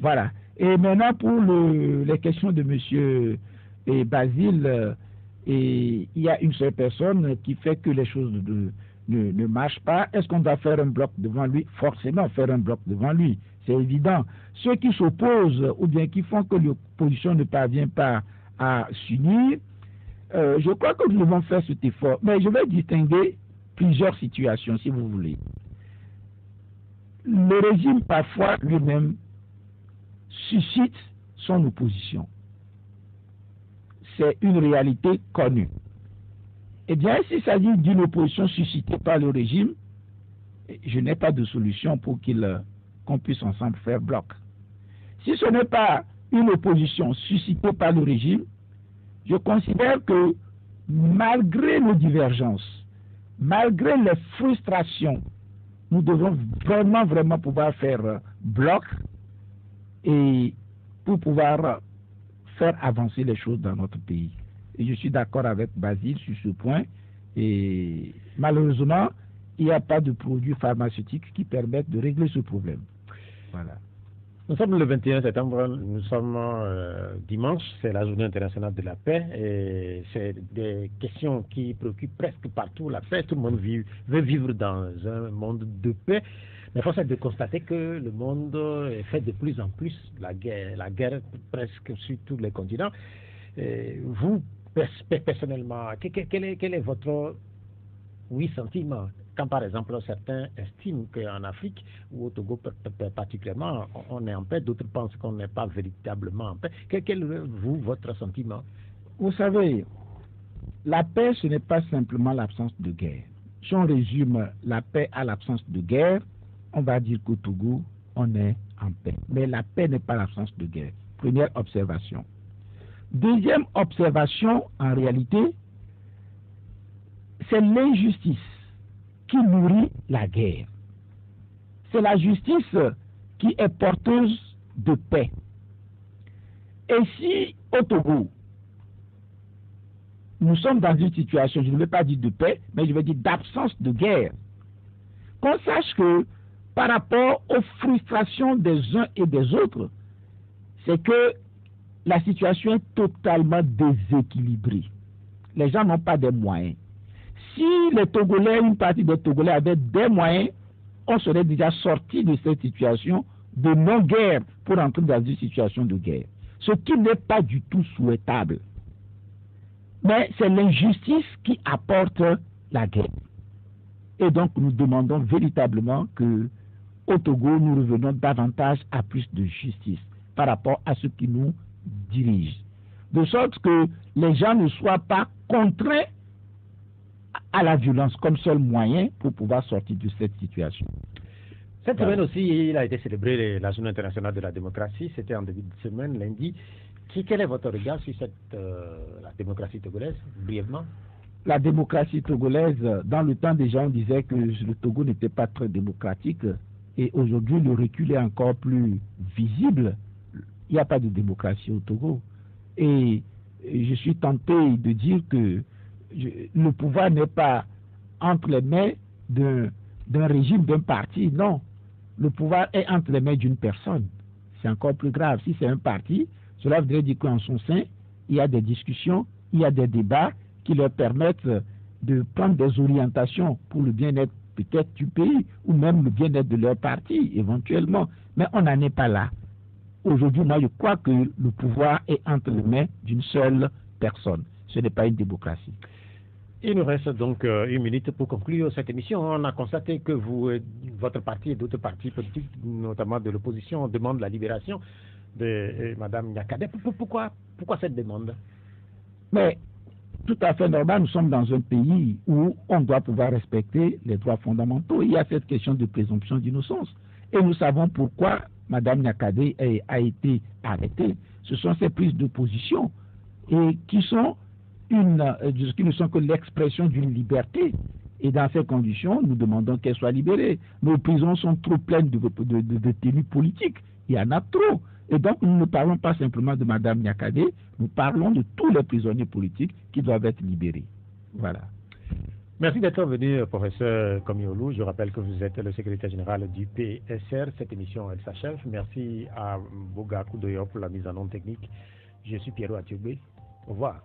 Voilà. Et maintenant, pour les questions de M. Basile, il y a une seule personne qui fait que les choses ne marchent pas. Est-ce qu'on doit faire un bloc devant lui? Forcément, faire un bloc devant lui. C'est évident. Ceux qui s'opposent ou bien qui font que l'opposition ne parvient pas à s'unir, je crois que nous devons faire cet effort. Mais je vais distinguer plusieurs situations, si vous voulez. Le régime, parfois, lui-même, suscite son opposition. C'est une réalité connue. Eh bien, s'il s'agit d'une opposition suscitée par le régime, je n'ai pas de solution pour qu'on puisse ensemble faire bloc. Si ce n'est pas une opposition suscitée par le régime, je considère que malgré nos divergences, malgré les frustrations, nous devons vraiment pouvoir faire bloc et pour pouvoir faire avancer les choses dans notre pays. Et je suis d'accord avec Basile sur ce point. Et malheureusement, il n'y a pas de produits pharmaceutiques qui permettent de régler ce problème. Voilà. Nous sommes le 21 septembre, nous sommes dimanche, c'est la journée internationale de la paix et c'est des questions qui préoccupent presque partout la paix. Tout le monde veut vivre dans un monde de paix. Mais force est de constater que le monde fait de plus en plus la guerre presque sur tous les continents. Et vous, Personnellement, quel est votre sentiment quand, par exemple, certains estiment qu'en Afrique, ou au Togo particulièrement, on est en paix, d'autres pensent qu'on n'est pas véritablement en paix. Quel est, votre sentiment? Vous savez, la paix, ce n'est pas simplement l'absence de guerre. Si on résume la paix à l'absence de guerre, on va dire qu'au Togo, on est en paix. Mais la paix n'est pas l'absence de guerre. Première observation. Deuxième observation, en réalité, c'est l'injustice qui nourrit la guerre. C'est la justice qui est porteuse de paix. Et si au Togo, nous sommes dans une situation, je ne vais pas dire de paix, mais je vais dire d'absence de guerre, qu'on sache que par rapport aux frustrations des uns et des autres, c'est que la situation est totalement déséquilibrée. Les gens n'ont pas de moyens. Si les Togolais, une partie des Togolais avaient des moyens, on serait déjà sorti de cette situation de non-guerre pour entrer dans une situation de guerre. Ce qui n'est pas du tout souhaitable. Mais c'est l'injustice qui apporte la guerre. Et donc nous demandons véritablement que au Togo, nous revenons davantage à plus de justice par rapport à ceux qui nous dirigent. De sorte que les gens ne soient pas contraints à la violence comme seul moyen pour pouvoir sortir de cette situation. Cette semaine aussi, il a été célébré la Journée internationale de la démocratie. C'était en début de semaine, lundi. Quel est votre regard sur la démocratie togolaise, brièvement? La démocratie togolaise, dans le temps déjà, on disait que le Togo n'était pas très démocratique. Et aujourd'hui, le recul est encore plus visible. Il n'y a pas de démocratie au Togo. Et je suis tenté de dire que le pouvoir n'est pas entre les mains d'un régime, d'un parti. Non. Le pouvoir est entre les mains d'une personne. C'est encore plus grave. Si c'est un parti, cela voudrait dire qu'en son sein, il y a des discussions, il y a des débats qui leur permettent de prendre des orientations pour le bien-être peut-être du pays ou même le bien-être de leur parti éventuellement. Mais on n'en est pas là. Aujourd'hui, moi, je crois que le pouvoir est entre les mains d'une seule personne. Ce n'est pas une démocratie. Il nous reste donc une minute pour conclure cette émission. On a constaté que votre parti et d'autres partis politiques, notamment de l'opposition, demandent la libération de Mme Nyakadé. Pourquoi cette demande? Mais tout à fait normal, nous sommes dans un pays où on doit pouvoir respecter les droits fondamentaux. Il y a cette question de présomption d'innocence. Et nous savons pourquoi Mme Nyakadé a été arrêtée. Ce sont ces prises de position et qui ne sont que l'expression d'une liberté. Et dans ces conditions, nous demandons qu'elle soit libérée. Nos prisons sont trop pleines de détenus politiques. Il y en a trop. Et donc, nous ne parlons pas simplement de Mme Nyakadé, nous parlons de tous les prisonniers politiques qui doivent être libérés. Voilà. Merci d'être venu, professeur Komiolu. Je rappelle que vous êtes le secrétaire général du PSR. Cette émission, elle s'achève. Merci à Boga Koudoyo pour la mise en onde technique. Je suis Pierrot Atiobé. Au revoir.